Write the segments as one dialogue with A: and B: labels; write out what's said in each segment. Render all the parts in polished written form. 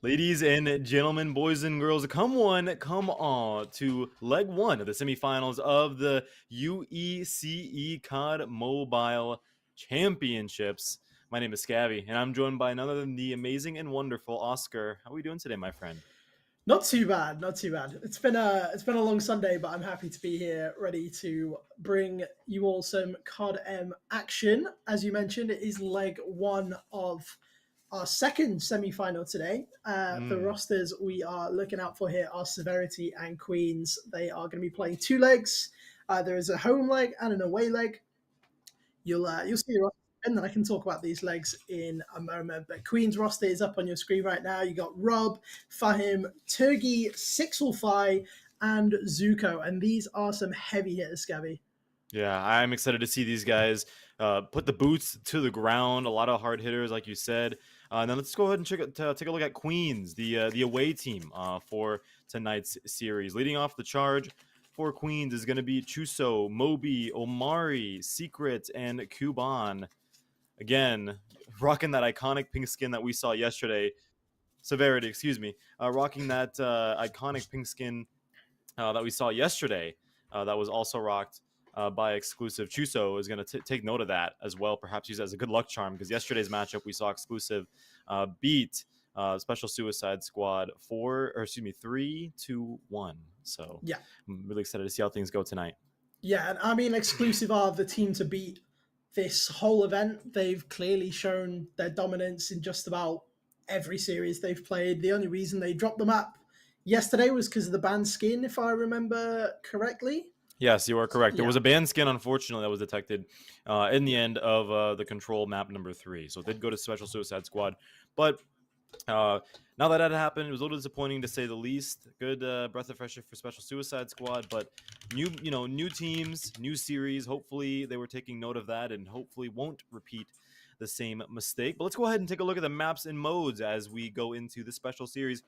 A: Ladies and gentlemen, boys and girls, come on to leg one of the semifinals of the UECE COD Mobile Championships. My name is Scabby, and I'm joined by none other than the amazing and wonderful Oscar. How are we doing today, my friend?
B: Not too bad, not too bad. It's been a long Sunday, but I'm happy to be here, ready to bring you all some COD action. As you mentioned, it is leg one of our second semi-final today. The
A: Mm.
B: rosters we are looking out for here are Severity and Queens. They are going to be playing two legs. There is a home leg and an away leg. You'll see the roster, and then I can talk about these legs in a moment. But Queen's roster is up on your screen right now. You got Rob, Fahim, Turgi, Sixulfi, and Zuko, and these are some heavy hitters, Scabby.
A: Yeah, I'm excited to see these guys put the boots to the ground. A lot of hard hitters, like you said. And then let's go ahead and take a look at Queens, the away team for tonight's series. Leading off the charge for Queens is going to be Chuso, Moby, Omari, Secret, and Kuban. Again, rocking that iconic pink skin that we saw yesterday. Severity, excuse me, rocking that iconic pink skin that we saw yesterday that was also rocked by exclusive. Chuso is going to take note of that as well. Perhaps use it as a good luck charm because yesterday's matchup we saw exclusive beat Special Suicide Squad 3-2-1. So
B: Yeah,
A: I'm really excited to see how things go tonight.
B: yeah, and I mean, exclusive are the team to beat this whole event. They've clearly shown their dominance in just about every series they've played. The only reason they dropped the map yesterday was because of the banned skin, if I remember correctly.
A: Yes, you are correct. There
B: Yeah,
A: was a banned skin, unfortunately, that was detected in the end of the control map number 3. So it did go to Special Suicide Squad. But now that had happened, it was a little disappointing to say the least. Good breath of fresh air for Special Suicide Squad, but new teams, new series. Hopefully, they were taking note of that, and hopefully won't repeat the same mistake. But let's go ahead and take a look at the maps and modes as we go into the special series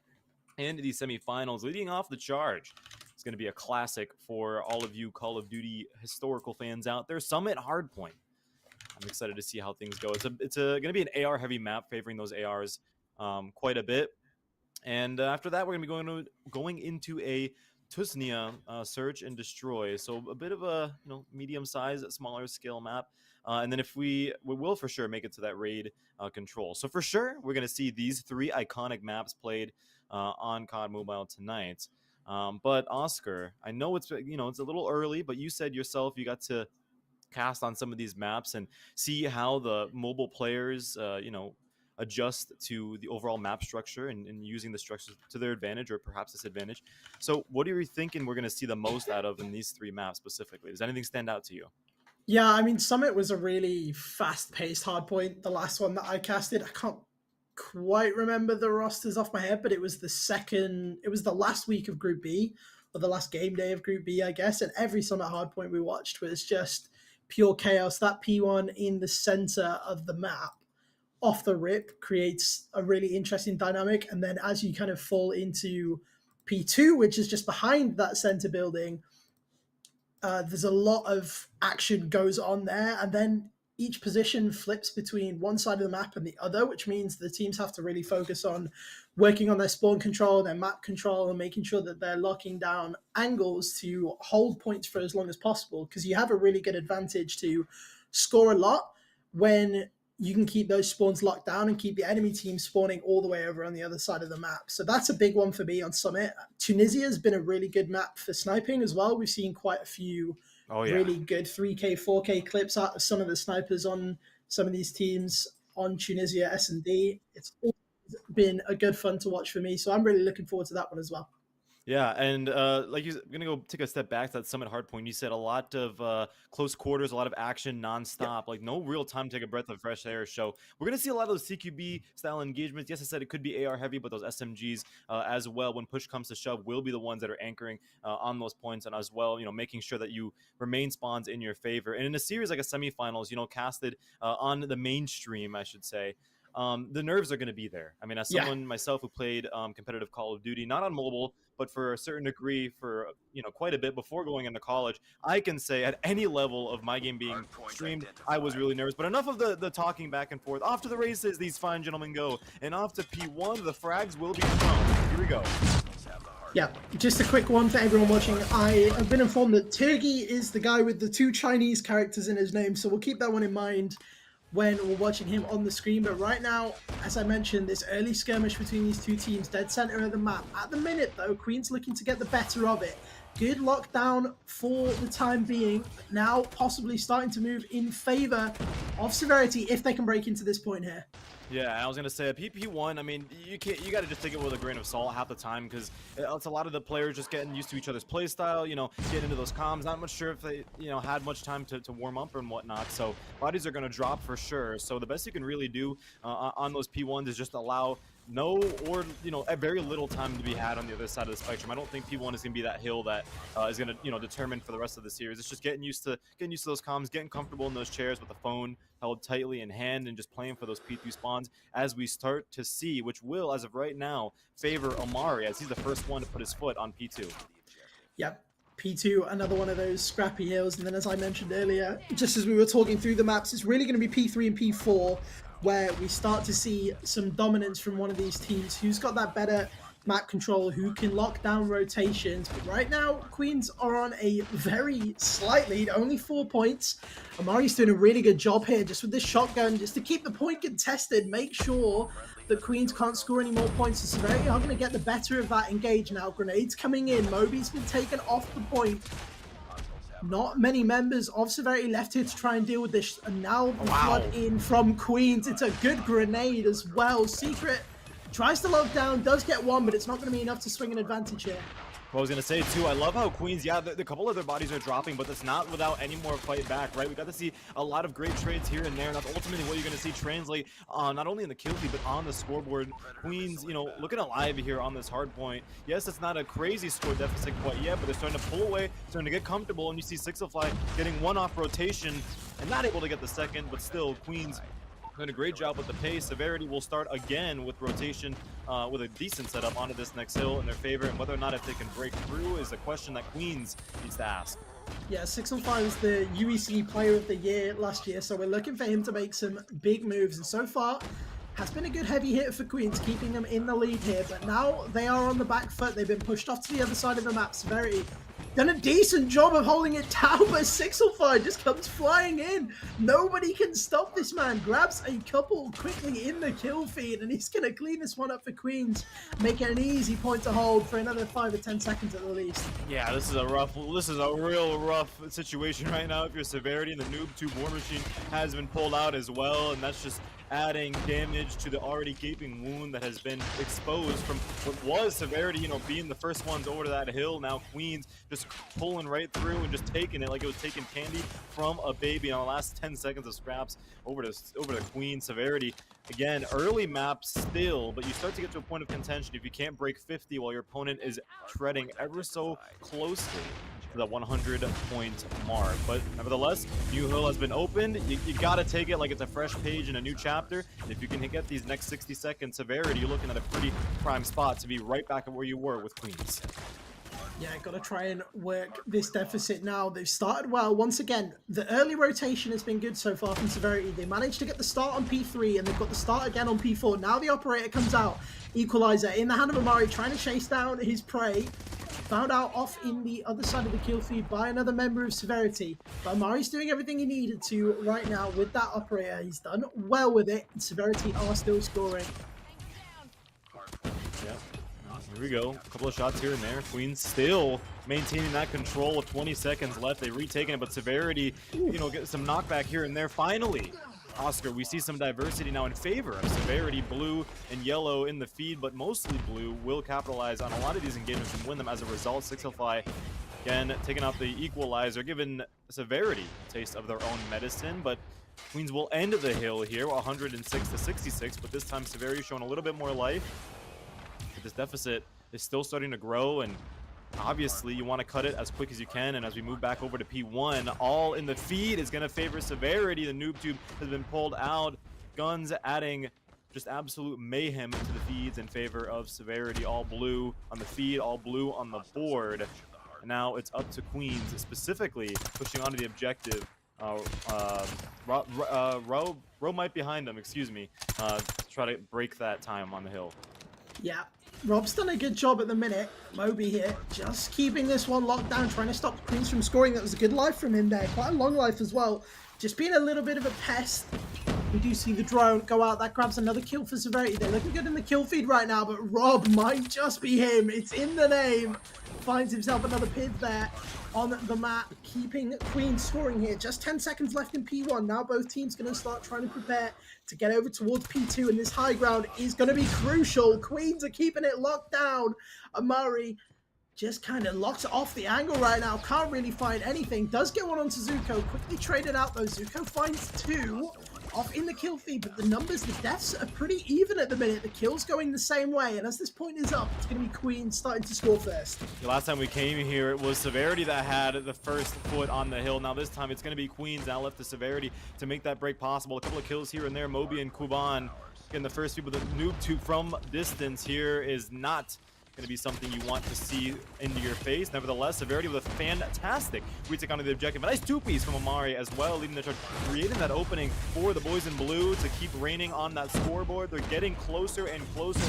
A: and the semifinals. Leading off the charge, it's going to be a classic for all of you Call of Duty historical fans out there. Summit Hardpoint. I'm excited to see how things go. It's going to be an AR heavy map, favoring those ARs quite a bit. And after that, we're going to be going into a Tunisia search and destroy. So a bit of a medium size, smaller scale map. And then if we will for sure make it to that raid control. So for sure, we're going to see these three iconic maps played on COD Mobile tonight. But Oscar, I know it's it's a little early, but you said yourself you got to cast on some of these maps and see how the mobile players adjust to the overall map structure and using the structure to their advantage or perhaps disadvantage. So what are you thinking we're going to see the most out of in these three maps specifically? Does anything stand out to you?
B: yeah. I mean, Summit was a really fast-paced hard point. The last one that I casted, I can't quite remember the rosters off my head, but it was the second. It was the last week of Group B, or the last game day of Group B, I guess. And every Summit hardpoint we watched was just pure chaos. That P1 in the center of the map, off the rip, creates a really interesting dynamic. And then as you kind of fall into P2, which is just behind that center building, there's a lot of action goes on there, and then each position flips between one side of the map and the other, which means the teams have to really focus on working on their spawn control, their map control, and making sure that they're locking down angles to hold points for as long as possible. Because you have a really good advantage to score a lot when you can keep those spawns locked down and keep the enemy team spawning all the way over on the other side of the map. So that's a big one for me on Summit. Tunisia has been a really good map for sniping as well. We've seen quite a few
A: Oh yeah.
B: really good 3K, 4K clips out of some of the snipers on some of these teams on Tunisia S&D. It's always been a good fun to watch for me. So I'm really looking forward to that one as well.
A: Yeah, and like I'm gonna go take a step back to that Summit Hardpoint. You said a lot of close quarters, a lot of action
B: Yep.
A: nonstop, like no real time to take a breath of fresh air. So we're gonna see a lot of those CQB style engagements. Yes, I said it could be AR heavy, but those SMGs as well, when push comes to shove, will be the ones that are anchoring on those points, and as well, making sure that you remain spawns in your favor. And in a series like a semifinals, casted on the mainstream, I should say. The nerves are going to be there. I mean, as
B: Yeah.
A: someone myself who played competitive Call of Duty, not on mobile, but for a certain degree, for quite a bit before going into college, I can say at any level of my game being streamed, I was really nervous. But enough of the talking back and forth. Off to the races, these fine gentlemen go, and off to P1. The frags will be thrown. Here we go.
B: Yeah, just a quick one for everyone watching. I have been informed that Turgi is the guy with the 2 Chinese characters in his name, so we'll keep that one in mind when we're watching him on the screen. But right now, as I mentioned, this early skirmish between these 2 teams, dead center of the map. At the minute, though, Queen's looking to get the better of it. Good lockdown for the time being. Now possibly starting to move in favor of Severity if they can break into this point here.
A: Yeah, I was gonna say PP1. I mean, you got to just take it with a grain of salt half the time, because it's a lot of the players just getting used to each other's play style. Getting into those comms. Not much sure if they had much time to warm up and whatnot. So bodies are gonna drop for sure. So the best you can really do on those P1s is just allow very little time to be had on the other side of the spectrum. I don't think P1 is gonna be that hill that is gonna determine for the rest of the series. It's just getting used to those comms, getting comfortable in those chairs with the phone held tightly in hand, and just playing for those P2 spawns as we start to see, which will, as of right now, favor Amari, as he's the first one to put his foot on P2.
B: Yep. P2, another one of those scrappy hills. And then, as I mentioned earlier, just as we were talking through the maps, it's really going to be P3 and P4 where we start to see some dominance from one of these teams. Who's got that better map control, who can lock down rotations. But right now, Queens are on a very slight lead, only 4 points. Amari's doing a really good job here, just with this shotgun, just to keep the point contested, make sure that Queens can't score any more points. So Severity are going to get the better of that engage now. Grenades coming in, Moby's been taken off the point. Not many members of Severity left here to try and deal with this. And now the flood in from Queens. It's a good grenade as well. Secret tries to lock down, does get one, but it's not going to be enough to swing an advantage here.
A: Well, I was going to say, too, I love how Queens, the couple of their bodies are dropping, but it's not without any more fight back, right? We got to see a lot of great trades here and there, and that's ultimately what you're going to see translate not only in the kill feed, but on the scoreboard. Queens, looking alive here on this hard point. Yes, it's not a crazy score deficit quite yet, but they're starting to pull away, starting to get comfortable, and you see Sixelfly getting one off rotation and not able to get the second, but still, Queens doing a great job with the pace. Severity will start again with rotation with a decent setup onto this next hill in their favor, and whether or not if they can break through is a question that Queens needs to ask.
B: Yeah, 605 was the UECE Player of the Year last year, so we're looking for him to make some big moves, and so far has been a good heavy hit for Queens, keeping them in the lead here, but now they are on the back foot. They've been pushed off to the other side of the map. Severity done a decent job of holding it down, but Sixelfly just comes flying in. Nobody can stop this man. Grabs a couple quickly in the kill feed, and he's going to clean this one up for Queens, make it an easy point to hold for another 5 or 10 seconds at the least.
A: Yeah, this is a real rough situation right now if you're Severity, and the Noob 2 War Machine has been pulled out as well, and that's just adding damage to the already gaping wound that has been exposed from what was Severity, being the first ones over to that hill. Now Queens just pulling right through and just taking it like it was taking candy from a baby on the last 10 seconds of scraps over to Queens. Severity, again, early map still, but you start to get to a point of contention if you can't break 50 while your opponent is treading ever so closely to the 100-point mark. But nevertheless, new hill has been opened. You got to take it like it's a fresh page in a new chapter. And if you can get these next 60 seconds, Severity, you're looking at a pretty prime spot to be right back at where you were with Queens.
B: Yeah, got to try and work this deficit now. They've started well. Once again, the early rotation has been good so far from Severity. They managed to get the start on P3, and they've got the start again on P4. Now the operator comes out. Equalizer in the hand of Amari, trying to chase down his prey. Found out off in the other side of the kill feed by another member of Severity. But Amari's doing everything he needed to right now with that operator. He's done well with it, and Severity are still scoring.
A: Yeah. Here we go. A couple of shots here and there. Queens still maintaining that control with 20 seconds left. They've retaken it, but Severity, get some knockback here and there. Finally, Oscar, we see some diversity now in favor of Severity. Blue and yellow in the feed, but mostly blue will capitalize on a lot of these engagements and win them as a result. Sixelfly, again, taking out the equalizer, giving Severity a taste of their own medicine, but Queens will end the hill here, 106 to 66, but this time Severity showing a little bit more life. But this deficit is still starting to grow, and obviously you want to cut it as quick as you can. And as we move back over to P1, all in the feed is going to favor Severity. The Noob Tube has been pulled out. Guns adding just absolute mayhem into the feeds in favor of Severity. All blue on the feed, all blue on the board. And now it's up to Queens, specifically pushing onto the objective. Ro might behind them, excuse me, to try to break that time on the hill.
B: Yeah, Rob's done a good job at the minute. Moby here, just keeping this one locked down, trying to stop Queens from scoring. That was a good life from him there, quite a long life as well. Just being a little bit of a pest. We do see the drone go out. That grabs another kill for Severity. They're looking good in the kill feed right now, but Rob might just be him. It's in the name. Finds himself another pid there on the map, keeping Queens scoring here. Just 10 seconds left in P1. Now both teams going to start trying to prepare to get over towards P2, and this high ground is going to be crucial. Queens are keeping it locked down. Amari just kind of locks off the angle right now. Can't really find anything. Does get one onto Zuko. Quickly traded out though. Zuko finds two off in the kill feed, but the numbers, the deaths are pretty even at the minute. The kills going the same way, and as this point is up, it's going to be Queens starting to score first.
A: The last time we came here, it was Severity that had the first foot on the hill. Now this time, it's going to be Queens now left to Severity to make that break possible. A couple of kills here and there. Moby and Kuban getting the first people. The noob tube from distance here is not going to be something you want to see into your face. Nevertheless, Severity with a fantastic retake onto the objective. A nice two-piece from Amari as well, leading the charge, creating that opening for the boys in blue to keep reigning on that scoreboard. They're getting closer and closer,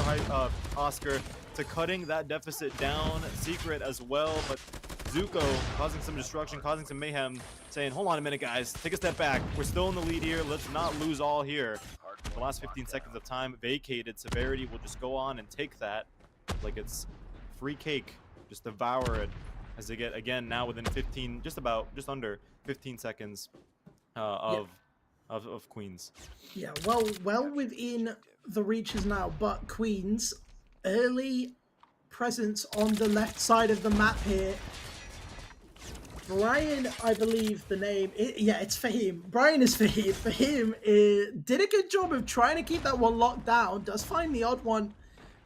A: Oscar, to cutting that deficit down. Secret as well, but Zuko causing some destruction, causing some mayhem, saying, hold on a minute, guys, take a step back. We're still in the lead here. Let's not lose all here. The last 15 seconds of time vacated. Severity will just go on and take that like it's free cake, just devour it as they get again now within 15, just under 15 seconds of Queens.
B: Yeah, well within the reaches now, but Queens early presence on the left side of the map here. Brian, I believe the name, it's Fahim. Brian is Fahim. Fahim did a good job of trying to keep that one locked down, does find the odd one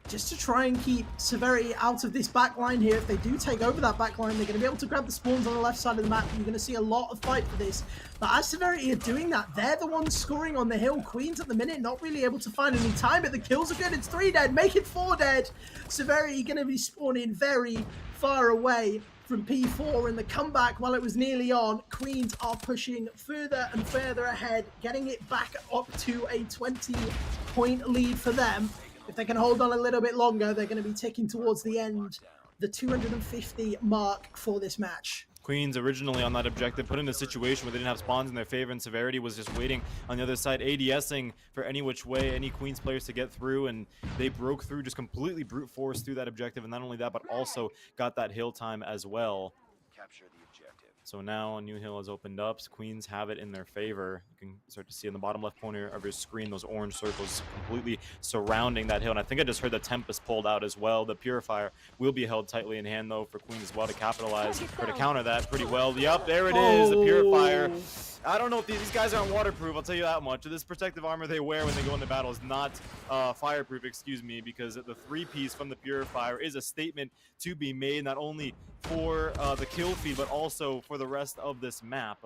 B: just to try and keep Severity out of this back line here. If they do take over that back line, they're going to be able to grab the spawns on the left side of the map. You're going to see a lot of fight for this. But as Severity are doing that, they're the ones scoring on the hill. Queens at the minute not really able to find any time, but the kills are good. It's 3 dead, make it 4 dead. Severity going to be spawning very far away from P4, and the comeback, while it was nearly on, Queens are pushing further and further ahead, getting it back up to a 20-point lead for them. If they can hold on a little bit longer, they're going to be ticking towards the end, the 250 mark for this match.
A: Queens originally on that objective put in a situation where they didn't have spawns in their favor, and Severity was just waiting on the other side, ADSing for any which way, any Queens players to get through, and they broke through, just completely brute force through that objective, and not only that, but also got that hill time as well. Capture the objective. So now a new hill has opened up. Queens have it in their favor. You can start to see in the bottom left corner of your screen those orange circles completely surrounding that hill. And I think I just heard the Tempest pulled out as well. The Purifier will be held tightly in hand, though, for Queens as well to capitalize or to counter that pretty well. Yep, there it is, the Purifier. I don't know if these guys aren't waterproof, I'll tell you that much. This protective armor they wear when they go into battle is not fireproof, excuse me, because the 3-piece from the Purifier is a statement to be made, not only for the kill feed, but also for the rest of this map,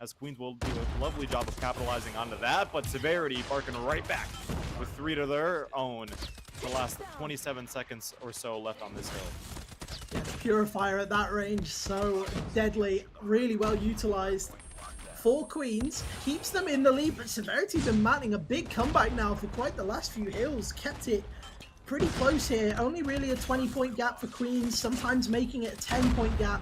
A: as Queens will do a lovely job of capitalizing onto that, but Severity barking right back with 3 to their own. The last 27 seconds or so left on this hill.
B: Yeah, the Purifier at that range, so deadly, really well utilized. 4 Queens, keeps them in the lead, but Severity's been mounting a big comeback now for quite the last few hills. Kept it pretty close here, only really a 20-point gap for Queens, sometimes making it a 10-point gap.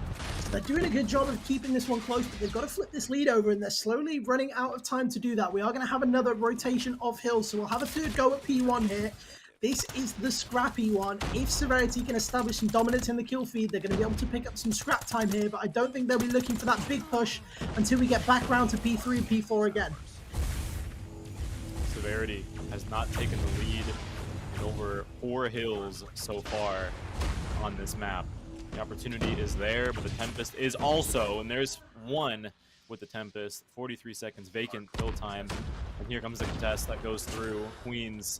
B: They're doing a good job of keeping this one close, but they've got to flip this lead over, and they're slowly running out of time to do that. We are going to have another rotation of hills, so we'll have a third go at P1 here. This is the scrappy one. If Severity can establish some dominance in the kill feed, they're going to be able to pick up some scrap time here, but I don't think they'll be looking for that big push until we get back round to P3 and P4 again.
A: Severity has not taken the lead in over 4 hills so far on this map. The opportunity is there, but the Tempest is also, and there's one with the Tempest, 43 seconds vacant kill time. And here comes the contest that goes through. Queens,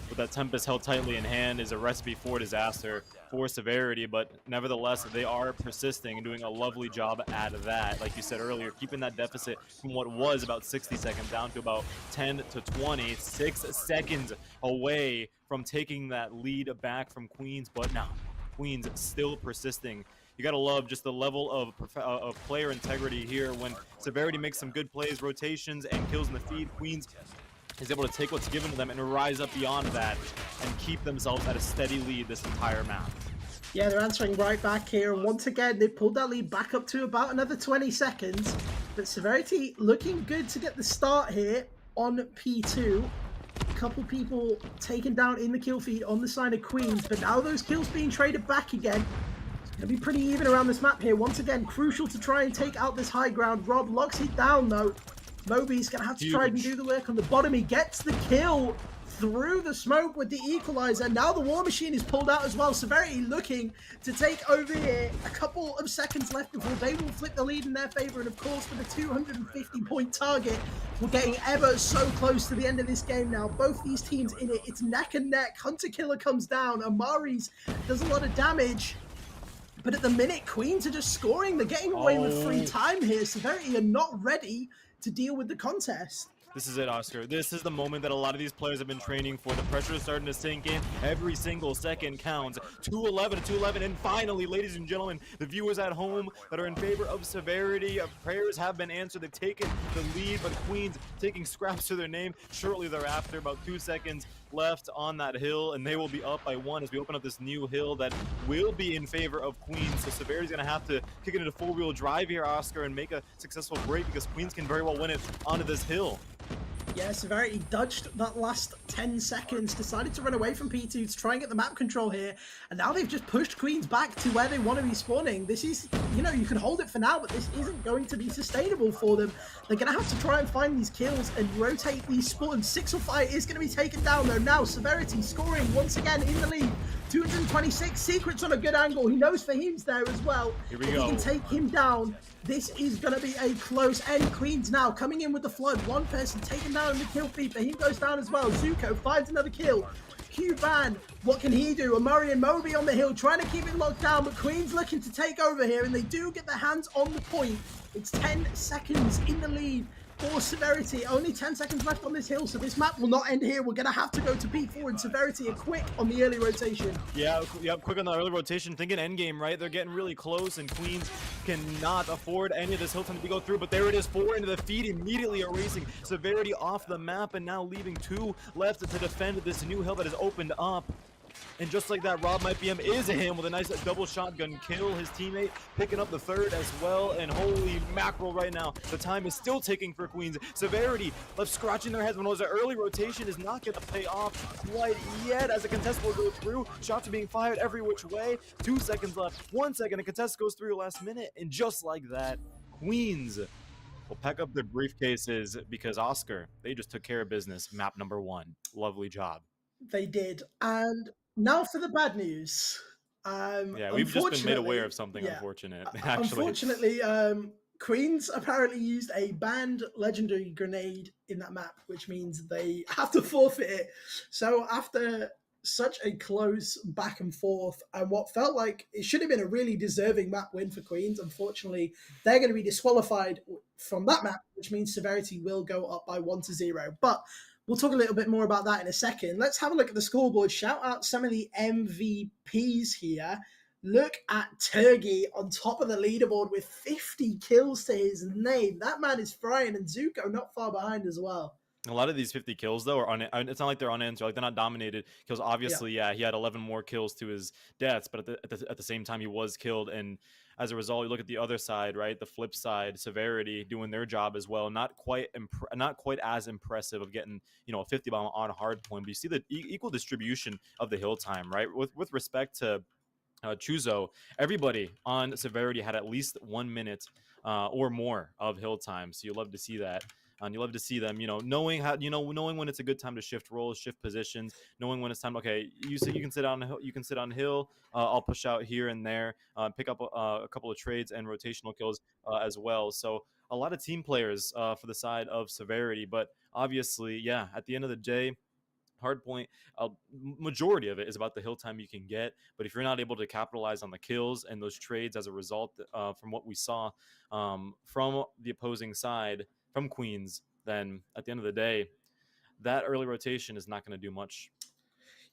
A: with that Tempest held tightly in hand, is a recipe for disaster for Severity, but nevertheless, they are persisting and doing a lovely job at that. Like you said earlier, keeping that deficit from what was about 60 seconds down to about 10 to 20, 6 seconds away from taking that lead back from Queens, but now Queens still persisting. You gotta love just the level of player integrity here when Severity makes some good plays, rotations, and kills in the feed. Queens is able to take what's given to them and rise up beyond that and keep themselves at a steady lead this entire map.
B: Yeah, they're answering right back here, and once again, they pulled that lead back up to about another 20 seconds. But Severity looking good to get the start here on P2. A couple people taken down in the kill feed on the side of Queens, but now those kills being traded back again. It's going to be pretty even around this map here. Once again, crucial to try and take out this high ground. Rob locks it down, though. Moby's going to have to try and do the work on the bottom. He gets the kill through the smoke with the equalizer. Now the War Machine is pulled out as well. Severity looking to take over here. A couple of seconds left before they will flip the lead in their favor. And of course, with a 250-point target, we're getting ever so close to the end of this game now. Both these teams in it. It's neck and neck. Hunter Killer comes down. Amari's does a lot of damage. But at the minute, Queens are just scoring. They're getting away with free time here. Severity are not ready to deal with the contest.
A: This is it, Oscar. This is the moment that a lot of these players have been training for. The pressure is starting to sink in. Every single second counts. 2-11 to 2-11. And finally, ladies and gentlemen, the viewers at home that are in favor of Severity, prayers have been answered. They've taken the lead, but Queens taking scraps to their name shortly thereafter. About 2 seconds left on that hill, and they will be up by 1 as we open up this new hill that will be in favor of Queens. So Severity's going to have to kick it into 4-wheel drive here, Oscar, and make a successful break because Queens can very well win it onto this hill.
B: Yeah, Severity dodged that last 10 seconds, decided to run away from P2 to try and get the map control here, and now they've just pushed Queens back to where they want to be spawning. This is, you know, you can hold it for now, but this isn't going to be sustainable for them. They're going to have to try and find these kills and rotate these spawns. Sixelfire is going to be taken down though. Now Severity scoring once again in the lead. 226, Secret's on a good angle. He knows Fahim's there as well.
A: Here we
B: if
A: go.
B: He can take him down. This is going to be a close end. Queens now coming in with the flood. One person taken down in the kill feed. Fahim goes down as well. Zuko finds another kill. Q-Ban, what can he do? Amari and Moby on the hill trying to keep it locked down, but Queens looking to take over here, and they do get their hands on the point. It's 10 seconds in the lead for Severity. Only 10 seconds left on this hill, so this map will not end here. We're going to have to go to P4, and Severity are quick on the early rotation.
A: Yeah, quick on the early rotation. Thinking endgame, right? They're getting really close, and Queens cannot afford any of this hill time to go through, but there it is. 4 into the feed, immediately erasing Severity off the map, and now leaving 2 left to defend this new hill that is opened up. And just like that, Rob Might BM is a him with a nice double shotgun kill. His teammate picking up the third as well. And holy mackerel right now, the time is still ticking for Queens. Severity left scratching their heads when it was an early rotation is not going to pay off quite yet as the contest will go through. Shots are being fired every which way. 2 seconds left. 1 second, the contest goes through last minute. And just like that, Queens will pack up their briefcases because Oscar, they just took care of business. Map number 1. Lovely job.
B: They did. And now for the bad news.
A: Yeah, we've just been made aware of something unfortunate. Actually,
B: unfortunately, Queens apparently used a banned legendary grenade in that map, which means they have to forfeit it. So after such a close back and forth and what felt like it should have been a really deserving map win for Queens, unfortunately, they're going to be disqualified from that map, which means Severity will go up by 1-0. But we'll talk a little bit more about that in a second. Let's have a look at the scoreboard. Shout out some of the MVPs here. Look at Turgi on top of the leaderboard with 50 kills to his name. That man is frying, and Zuko not far behind as well.
A: A lot of these 50 kills, though, are it's not like they're unanswered. Like, they're not dominated kills. Obviously, yeah, he had 11 more kills to his deaths, but at the same time, he was killed. And as a result, you look at the other side, right? The flip side, Severity doing their job as well. Not quite as impressive of getting, you know, a 50 bomb on Hardpoint. But you see the equal distribution of the hill time, right? With respect to Chuzo, everybody on Severity had at least 1 minute or more of hill time. So you love to see that. And you love to see them, knowing knowing when it's a good time to shift roles, shift positions, knowing when it's time. Okay, you can sit on hill, hill. I'll push out here and there, pick up a couple of trades and rotational kills as well. So a lot of team players for the side of Severity, but obviously, yeah, at the end of the day, Hardpoint, majority of it is about the hill time you can get. But if you're not able to capitalize on the kills and those trades as a result, from what we saw from the opposing side, from Queens, then at the end of the day, that early rotation is not going to do much.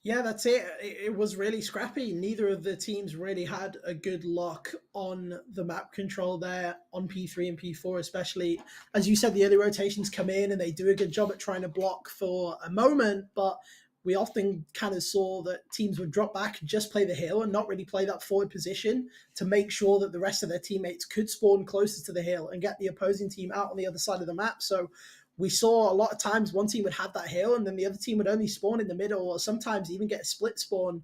B: Yeah, that's it. It was really scrappy. Neither of the teams really had a good lock on the map control there on P3 and P4, especially. As you said, the early rotations come in and they do a good job at trying to block for a moment, but we often kind of saw that teams would drop back and just play the hill and not really play that forward position to make sure that the rest of their teammates could spawn closer to the hill and get the opposing team out on the other side of the map. So we saw a lot of times one team would have that hill and then the other team would only spawn in the middle, or sometimes even get a split spawn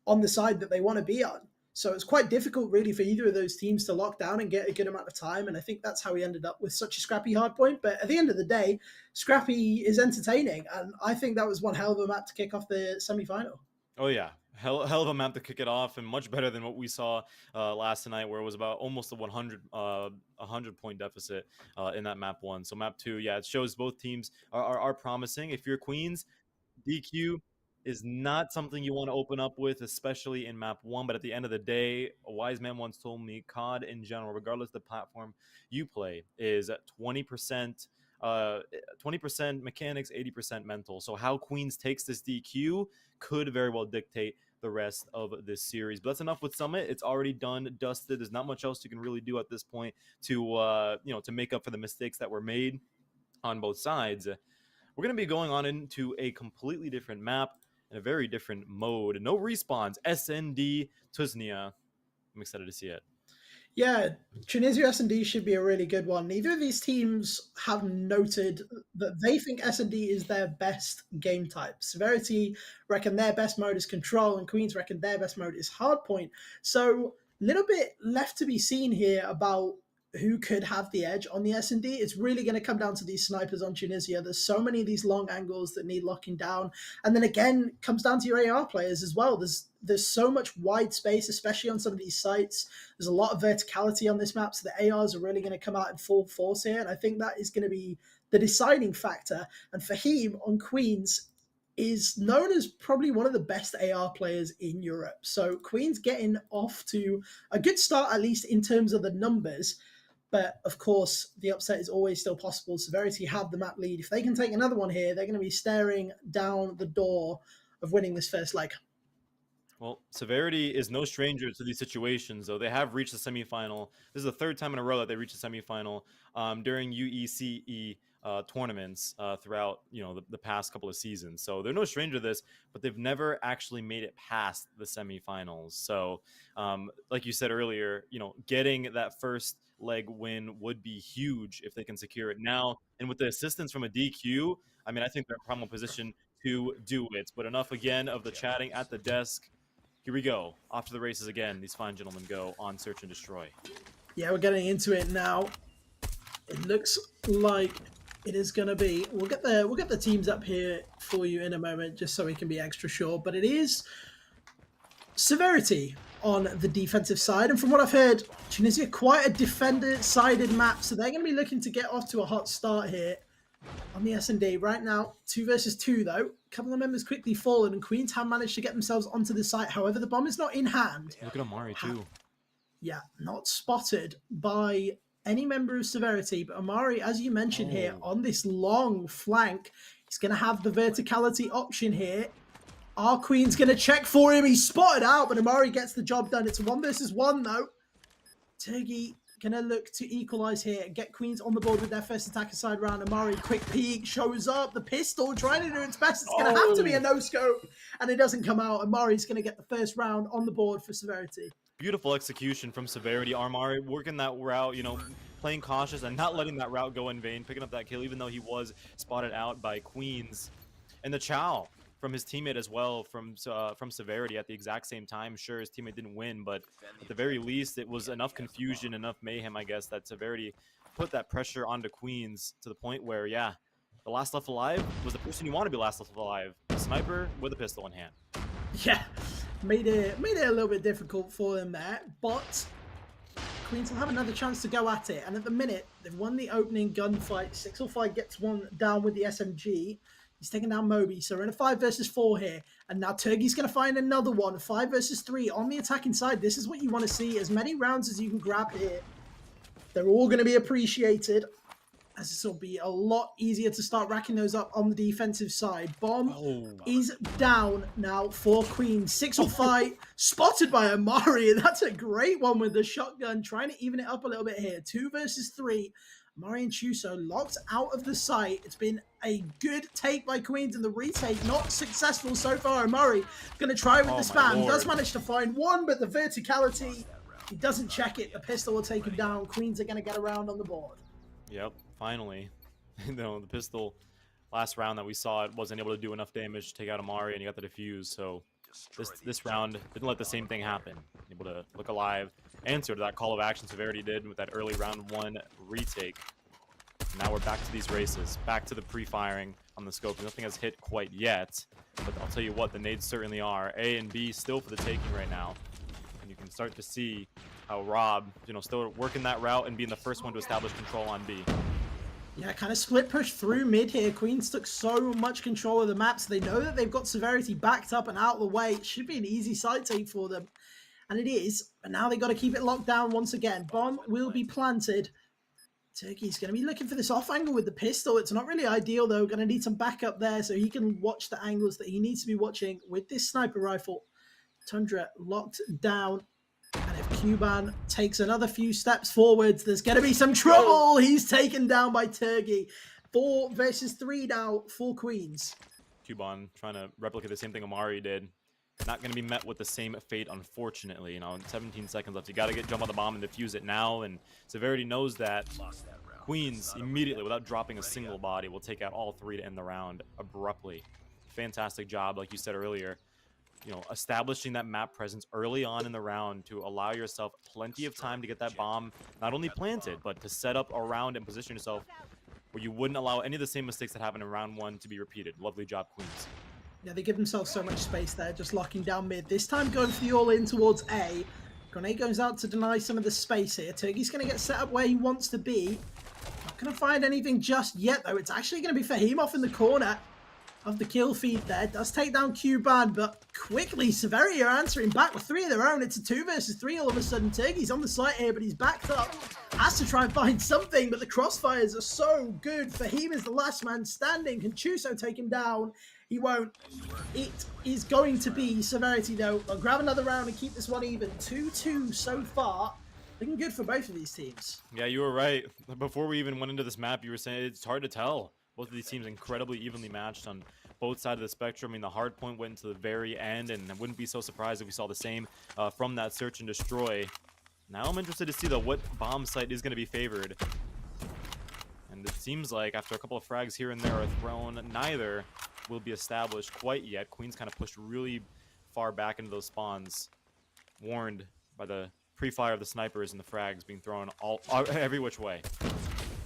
B: on the side that they want to be on. So it's quite difficult really for either of those teams to lock down and get a good amount of time. And I think that's how we ended up with such a scrappy Hardpoint. But at the end of the day, scrappy is entertaining. And I think that was one hell of a map to kick off the semi-final.
A: Oh yeah, hell of a map to kick it off, and much better than what we saw last night, where it was about almost a 100 point deficit in that map 1. So map 2, yeah, it shows both teams are promising. If you're Queens, DQ is not something you want to open up with, especially in map 1. But at the end of the day, a wise man once told me, COD in general, regardless of the platform you play, is 20%. 20% mechanics, 80% mental. So how Queens takes this DQ could very well dictate the rest of this series. But that's enough with Summit. It's already done, dusted. There's not much else you can really do at this point to to make up for the mistakes that were made on both sides. We're going to be going on into a completely different map and a very different mode. No respawns. SND Tunisia. I'm excited to see it.
B: Yeah, Tunisia S&D should be a really good one. Neither of these teams have noted that they think S&D is their best game type. Severity reckon their best mode is Control, and Queens reckon their best mode is Hardpoint. So a little bit left to be seen here about who could have the edge on the S&D. It's really going to come down to these snipers on Tunisia. There's so many of these long angles that need locking down. And then again, comes down to your AR players as well. There's so much wide space, especially on some of these sites. There's a lot of verticality on this map, so the ARs are really going to come out in full force here. And I think that is going to be the deciding factor. And Fahim on Queens is known as probably one of the best AR players in Europe. So Queens getting off to a good start, at least in terms of the numbers. But of course, the upset is always still possible. Severity have the map lead. If they can take another one here, they're going to be staring down the door of winning this first leg.
A: Well, Severity is no stranger to these situations, though. They have reached the semifinal. This is the third time in a row that they reached the semifinal during UECE tournaments throughout the past couple of seasons. So they're no stranger to this, but they've never actually made it past the semifinals. So like you said earlier, getting that first leg win would be huge if they can secure it now. And with the assistance from a DQ, I mean, I think they're in prime position to do it. But enough again of the chatting at the desk. Here we go. Off to the races again. These fine gentlemen go on Search and Destroy.
B: Yeah, we're getting into it now. It looks like it is going to be. We'll get the teams up here for you in a moment, just so we can be extra sure. But it is Severity on the defensive side, and from what I've heard, Tunisia quite a defender-sided map, so they're going to be looking to get off to a hot start here on the S&D. Right now, 2 versus 2 though. A couple of members quickly fallen, and Queens have managed to get themselves onto the site. However, the bomb is not in hand.
A: Look at Amari too.
B: Yeah, not spotted by any member of Severity, but Amari, as you mentioned here, on this long flank, he's going to have the verticality option here. Our Queen's going to check for him. He's spotted out, but Amari gets the job done. It's a 1 versus 1 though. Turgi going to look to equalize here and get Queens on the board with their first attacker side round. Amari, quick peek, shows up. The pistol trying to do its best. It's going to have to be a no-scope, and it doesn't come out. Amari's going to get the first round on the board for Severity.
A: Beautiful execution from Severity. Amari working that route, playing cautious and not letting that route go in vain, picking up that kill, even though he was spotted out by Queens. And the Chow from his teammate as well, from Severity at the exact same time. Sure, his teammate didn't win, but at the very least, it was enough confusion, enough mayhem, I guess, that Severity put that pressure onto Queens to the point where, yeah, the last left alive was the person you want to be last left alive, a sniper with a pistol in hand.
B: Yeah, made it a little bit difficult for them there, but Queens will have another chance to go at it. And at the minute, they've won the opening gunfight. 605 gets one down with the SMG. He's taking down Moby. So we're in a 5 versus 4 here. And now Turgey's going to find another one. 5 versus 3 on the attacking side. This is what you want to see. As many rounds as you can grab here. They're all going to be appreciated, as this will be a lot easier to start racking those up on the defensive side. Bomb is down now for Queens. 605 spotted by Amari. That's a great one with the shotgun, trying to even it up a little bit here. 2 versus 3. Amari and Chuso locked out of the site. It's been a good take by Queens, and the retake not successful so far. Amari going to try with the spam. Does manage to find one, but the verticality, he doesn't check it. The pistol will take him down. Queens are going to get around on the board.
A: Yep, finally. The pistol last round that we saw, it wasn't able to do enough damage to take out Amari, and he got the defuse. So this round didn't let the same thing happen. Able to look alive, answer to that call of action Severity did with that early round 1 retake. Now we're back to these races, back to the pre-firing on the scope. Nothing has hit quite yet, but I'll tell you what, the nades certainly are. A and B still for the taking right now, and you can start to see how Rob, still working that route and being the first one to establish control on B.
B: Yeah, kind of split push through mid here. Queens took so much control of the map, so they know that they've got Severity backed up and out of the way. It should be an easy side take for them, and it is. But now they got to keep it locked down once again. Bomb will be planted. Turkey's going to be looking for this off angle with the pistol. It's not really ideal, though. Going to need some backup there so he can watch the angles that he needs to be watching with this sniper rifle. Tundra locked down. And if Cuban takes another few steps forwards, there's going to be some trouble. He's taken down by Turkey. 4 versus 3 now for Queens.
A: Cuban trying to replicate the same thing Amari did. Not going to be met with the same fate, unfortunately. 17 seconds left. You got to jump on the bomb and defuse it now. And Severity knows that. Queens immediately, without dropping a single body, will take out all 3 to end the round abruptly. Fantastic job, like you said earlier. Establishing that map presence early on in the round to allow yourself plenty of time to get that bomb not only planted, but to set up around and position yourself where you wouldn't allow any of the same mistakes that happened in round 1 to be repeated. Lovely job, Queens.
B: Yeah, they give themselves so much space there, just locking down mid. This time going for the all-in towards A. Grenade goes out to deny some of the space here. Turkey's going to get set up where he wants to be. Not going to find anything just yet, though. It's actually going to be Fahim off in the corner of the kill feed there. Does take down Cuban, but quickly Severity are answering back with 3 of their own. It's a 2 versus 3 all of a sudden. Turkey's on the site here, but he's backed up. Has to try and find something, but the crossfires are so good. Fahim is the last man standing. Can Chuso take him down? He won't. It is going to be Severity, though. They'll grab another round and keep this one even. 2-2 so far. Looking good for both of these teams.
A: Yeah, you were right. Before we even went into this map, you were saying it's hard to tell. Both of these teams incredibly evenly matched on both sides of the spectrum. I mean, the Hardpoint went to the very end, and I wouldn't be so surprised if we saw the same from that search and destroy. Now I'm interested to see what bomb site is going to be favored. And it seems like after a couple of frags here and there are thrown, neither will be established quite yet. Queen's kind of pushed really far back into those spawns, warned by the pre-fire of the snipers and the frags being thrown every which way.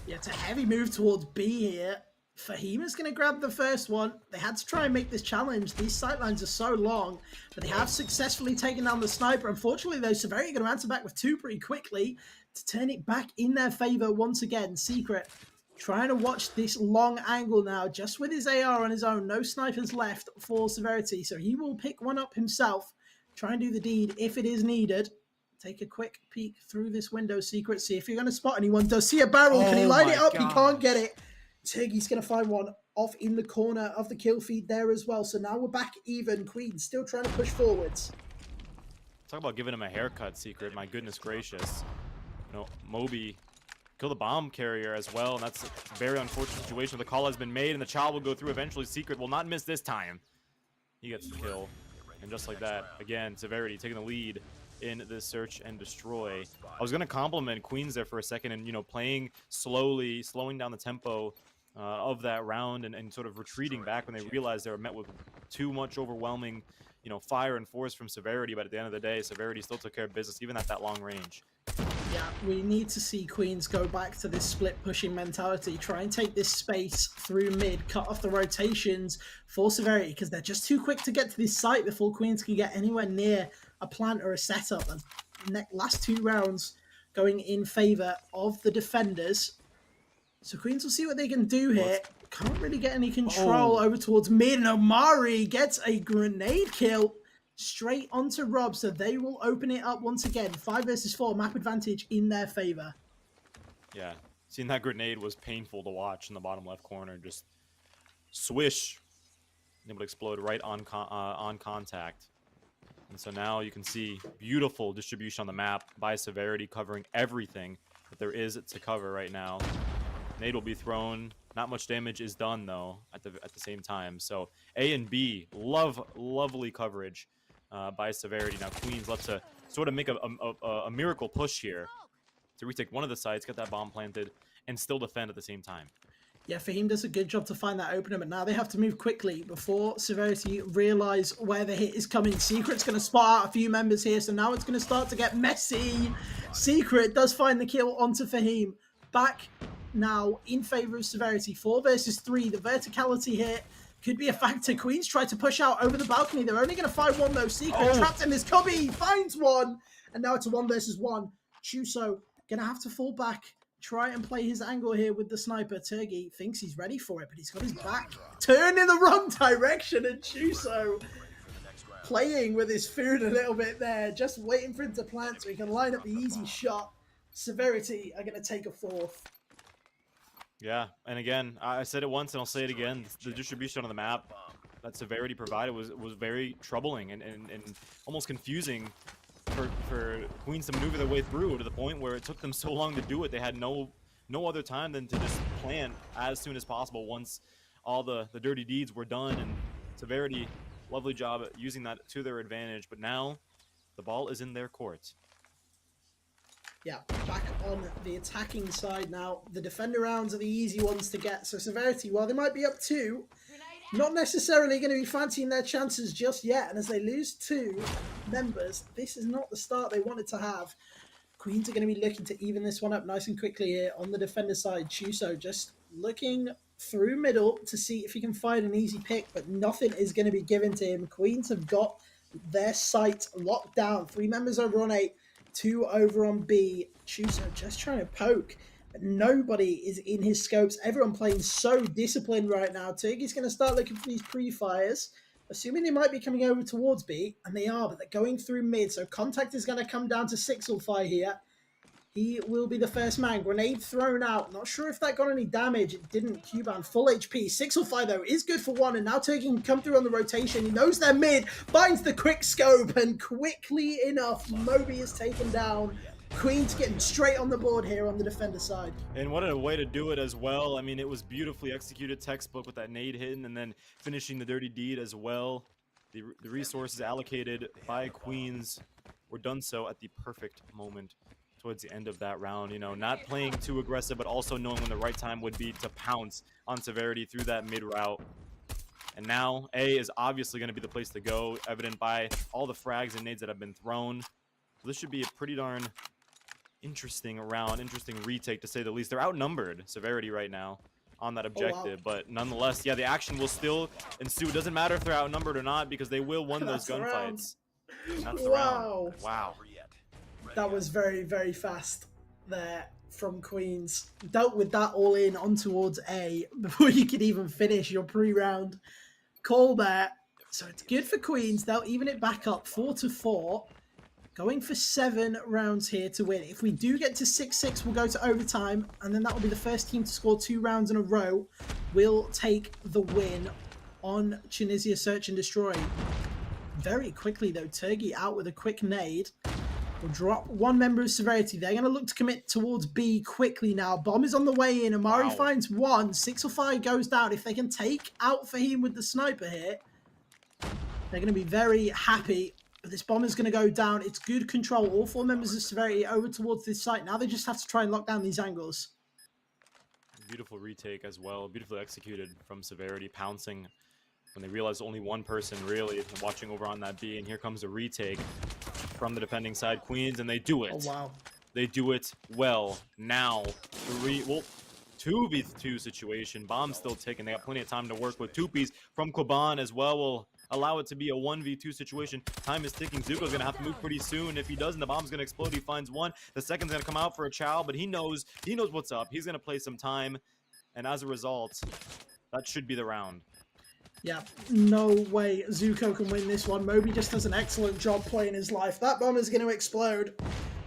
B: Yeah, it's a heavy move towards B here. Fahim is going to grab the first one. They had to try and make this challenge. These sightlines are so long, but they have successfully taken down the sniper. Unfortunately, though, Severity are going to answer back with 2 pretty quickly to turn it back in their favor once again. Secret trying to watch this long angle now, just with his AR on his own. No snipers left for Severity, so he will pick one up himself, try and do the deed if it is needed. Take a quick peek through this window, Secret. See if you're going to spot anyone. Does see a barrel. Can he line it up? He can't get it. Tiggy's going to find one off in the corner of the kill feed there as well. So now we're back even. Queen still trying to push forwards.
A: Talk about giving him a haircut, Secret. My goodness gracious. Moby kill the bomb carrier as well, and that's a very unfortunate situation. The call has been made, and the child will go through eventually. Secret will not miss this time. He gets the kill. And just like that, again, Severity taking the lead in this search and destroy. I was going to compliment Queens there for a second and, playing slowly, slowing down the tempo of that round and sort of retreating back when they realized they were met with too much overwhelming, fire and force from Severity. But at the end of the day, Severity still took care of business, even at that long range.
B: Yeah, we need to see Queens go back to this split pushing mentality, try and take this space through mid, cut off the rotations for Severity, because they're just too quick to get to this site before Queens can get anywhere near a plant or a setup. And last 2 rounds going in favor of the defenders. So Queens will see what they can do here. Can't really get any control over towards mid, and Omari gets a grenade kill straight onto Rob, so they will open it up once again. 5 versus 4, map advantage in their favor.
A: Yeah, seeing that grenade was painful to watch in the bottom left corner. Just swish, able to explode right on contact. And so now you can see beautiful distribution on the map by Severity, covering everything that there is to cover right now. Nade will be thrown. Not much damage is done though at the same time. So A and B, lovely coverage by Severity. Now Queens left to sort of make a miracle push here to retake one of the sites, get that bomb planted, and still defend at the same time.
B: Yeah, Fahim does a good job to find that opener, but now they have to move quickly before Severity realize where the hit is coming. Secret's going to spot out a few members here, so now it's going to start to get messy. Secret does find the kill onto Fahim. Back now in favor of Severity. 4 versus 3. The verticality here could be a factor. Queens try to push out over the balcony. They're only going to find one though. Secret trapped in this cubby, finds one, and now it's a 1 versus 1. Chuso going to have to fall back, try and play his angle here with the sniper. Turgi thinks he's ready for it, but he's got his back turned in the wrong direction, and Chuso playing with his food a little bit there, just waiting for him to plant so he can line up the easy shot. Severity are going to take a 4th.
A: Yeah, and again, I said it once and I'll say it again. The distribution on the map that Severity provided was very troubling and almost confusing for Queens to maneuver their way through, to the point where it took them so long to do it. They had no other time than to just plan as soon as possible once all the dirty deeds were done. And Severity, lovely job at using that to their advantage. But now the ball is in their court.
B: Yeah, back on the attacking side now. The defender rounds are the easy ones to get. So Severity, while they might be up 2, not necessarily going to be fancying their chances just yet. And as they lose 2 members, this is not the start they wanted to have. Queens are going to be looking to even this one up nice and quickly here on the defender side. Chuso just looking through middle to see if he can find an easy pick, but nothing is going to be given to him. Queens have got their sight locked down. 3 members over on 8. 2 over on B. Chuso just trying to poke, but nobody is in his scopes. Everyone playing so disciplined right now. Turgi's going to start looking for these pre-fires, assuming they might be coming over towards B, and they are, but they're going through mid, so contact is going to come down to Sixelfy here. He will be the first man. Grenade thrown out. Not sure if that got any damage. It didn't. Cuban full HP. Sixelfy, though, is good for 1. And now Turgi can come through on the rotation. He knows they're mid. Finds the quick scope. And quickly enough, Moby is taken down. Queens getting straight on the board here on the defender side.
A: And what a way to do it as well. I mean, it was beautifully executed, textbook, with that nade hidden and then finishing the dirty deed as well. The resources allocated by Queens were done so at the perfect moment towards the end of that round. Not playing too aggressive, but also knowing when the right time would be to pounce on Severity through that mid route. And now A is obviously going to be the place to go, evident by all the frags and nades that have been thrown. So this should be a pretty darn interesting round, interesting retake to say the least. They're outnumbered, Severity, right now on that objective, but nonetheless, yeah, the action will still ensue. It doesn't matter if they're outnumbered or not, because they will win those gunfights. That's the round. Wow.
B: That was very, very fast there from Queens. Dealt with that all in on towards A before you could even finish your pre-round call there. So it's good for Queens. They'll even it back up 4-4. Going for 7 rounds here to win. If we do get to 6-6, we'll go to overtime, and then that will be the first team to score 2 rounds in a row. We'll take the win on Tunisia Search and Destroy. Very quickly, though, Turgi out with a quick nade. Will drop 1 member of Severity. They're going to look to commit towards B quickly now. Bomb is on the way in. Amari finds 1. Sixelfy goes down. If they can take out Fahim with the sniper here, they're going to be very happy. But this bomb is going to go down. It's good control. All 4 members of Severity over towards this site. Now they just have to try and lock down these angles.
A: Beautiful retake as well. Beautifully executed from Severity, pouncing when they realized only one person really watching over on that B. And here comes a retake from the defending side, Queens, and they do it.
B: Oh, wow.
A: They do it well. Now, 2v2 situation. Bomb's still ticking. They got plenty of time to work with. 2Ps from Kwaban as well will allow it to be a 1v2 situation. Time is ticking. Zuko's going to have to move pretty soon. If he doesn't, the bomb's going to explode. He finds one. The second's going to come out for a chow, but he knows what's up. He's going to play some time, and as a result, that should be the round.
B: Yeah, no way Zuko can win this one. Moby just does an excellent job playing his life. That bomb is going to explode.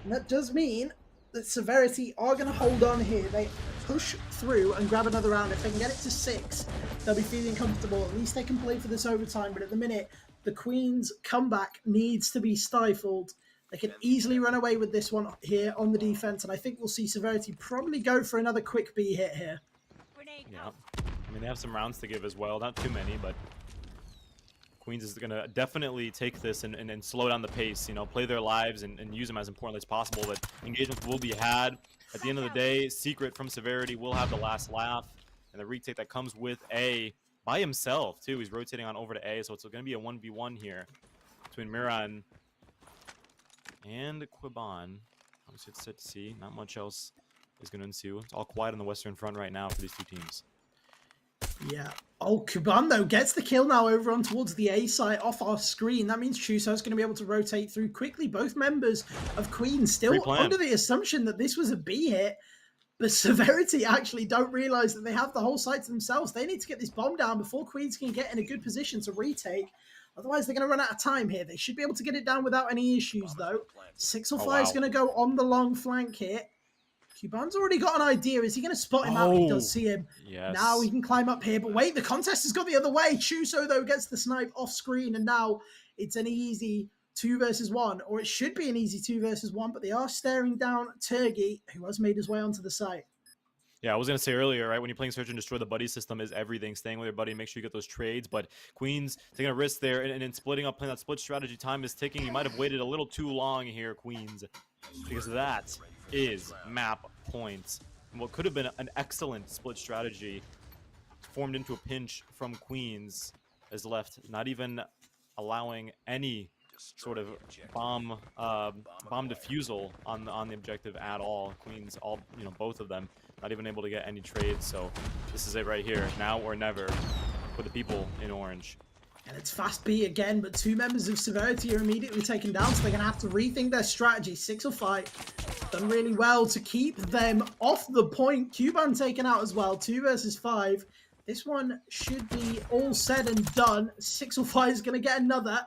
B: And that does mean that Severity are going to hold on here. They push through and grab another round. If they can get it to 6, they'll be feeling comfortable. At least they can play for this overtime. But at the minute, the Queen's comeback needs to be stifled. They can easily run away with this one here on the defense. And I think we'll see Severity probably go for another quick B hit here.
A: Yeah. I mean, they have some rounds to give as well. Not too many, but Queens is going to definitely take this and slow down the pace, you know, play their lives and use them as importantly as possible. But engagements will be had. At the end of the day, Secret from Severity will have the last laugh. And the retake that comes with A by himself, too. He's rotating on over to A, so it's going to be a 1v1 here between Miran and Quiban. Obviously, it's set to see. Not much else is going to ensue. It's all quiet on the Western Front right now for these two teams.
B: Yeah. Oh, Kuban, though, gets the kill now over on towards the A site off our screen. That means Chuso's going to be able to rotate through quickly. Both members of Queen still under the assumption that this was a B hit, but Severity actually don't realize that they have the whole site to themselves. They need to get this bomb down before Queens can get in a good position to retake. Otherwise, they're going to run out of time here. They should be able to get it down without any issues, though. 605 is going to go on the long flank here. Cuban's already got an idea. Is he going to spot him out? He does see him.
A: Yes.
B: Now he can climb up here. But wait, the contest has gone the other way. Chuso, though, gets the snipe off screen. And now it's an easy 2 versus 1. Or it should be an easy 2 versus 1. But they are staring down Turgi, who has made his way onto the site.
A: Yeah, I was going to say earlier, right, when you're playing Search and Destroy, the buddy system is everything. Staying with your buddy, make sure you get those trades. But Queens taking a risk there and splitting up, playing that split strategy. Time is ticking. You might have waited a little too long here, Queens, because that is map points. And what could have been an excellent split strategy formed into a pinch from Queens is left, not even allowing any sort of bomb defusal on the objective at all. Queens, all, you know, both of them not even able to get any trades. So this is it right here, now or never for the people in orange.
B: And it's fast B again, but 2 members of Severity are immediately taken down, so they're going to have to rethink their strategy. 605 done really well to keep them off the point. Cuban taken out as well, 2 versus 5. This one should be all said and done. 605 is going to get another.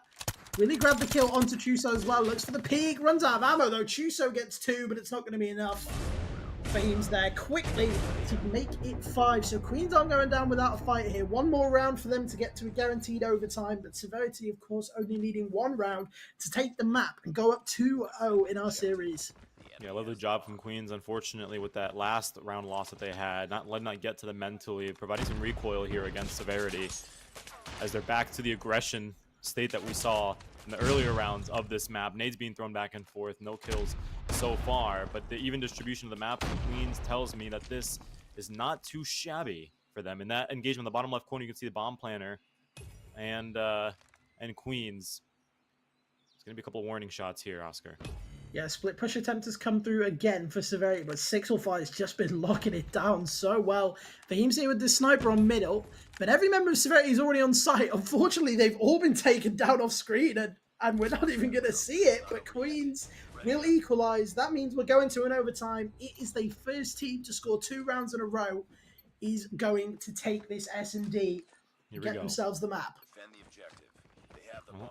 B: Really grab the kill onto Chuso as well. Looks for the peak, runs out of ammo though. Chuso gets 2, but it's not going to be enough. Fames there quickly to make it 5. So Queens aren't going down without a fight here. 1 more round for them to get to a guaranteed overtime. But Severity, of course, only needing 1 round to take the map and go up 2-0 in our series.
A: Yeah, lovely job from Queens, unfortunately, with that last round loss that they had. Not letting that get to them mentally, providing some recoil here against Severity as they're back to the aggression state that we saw in the earlier rounds of this map. Nades being thrown back and forth, no kills so far, but the even distribution of the map from Queens tells me that this is not too shabby for them. In that engagement, in the bottom left corner, you can see the bomb planner and Queens. It's going to be a couple of warning shots here, Oscar.
B: Yeah, split push attempt has come through again for Severity, but 605 has just been locking it down so well. Fahim's here with the sniper on middle, but every member of Severity is already on site. Unfortunately, they've all been taken down off screen, and we're not even going to see it, but Queens will equalize. That means we're going to an overtime. It is the first team to score 2 rounds in a row is going to take this S&D and get themselves the map.
C: Defend the objective. They have the bomb.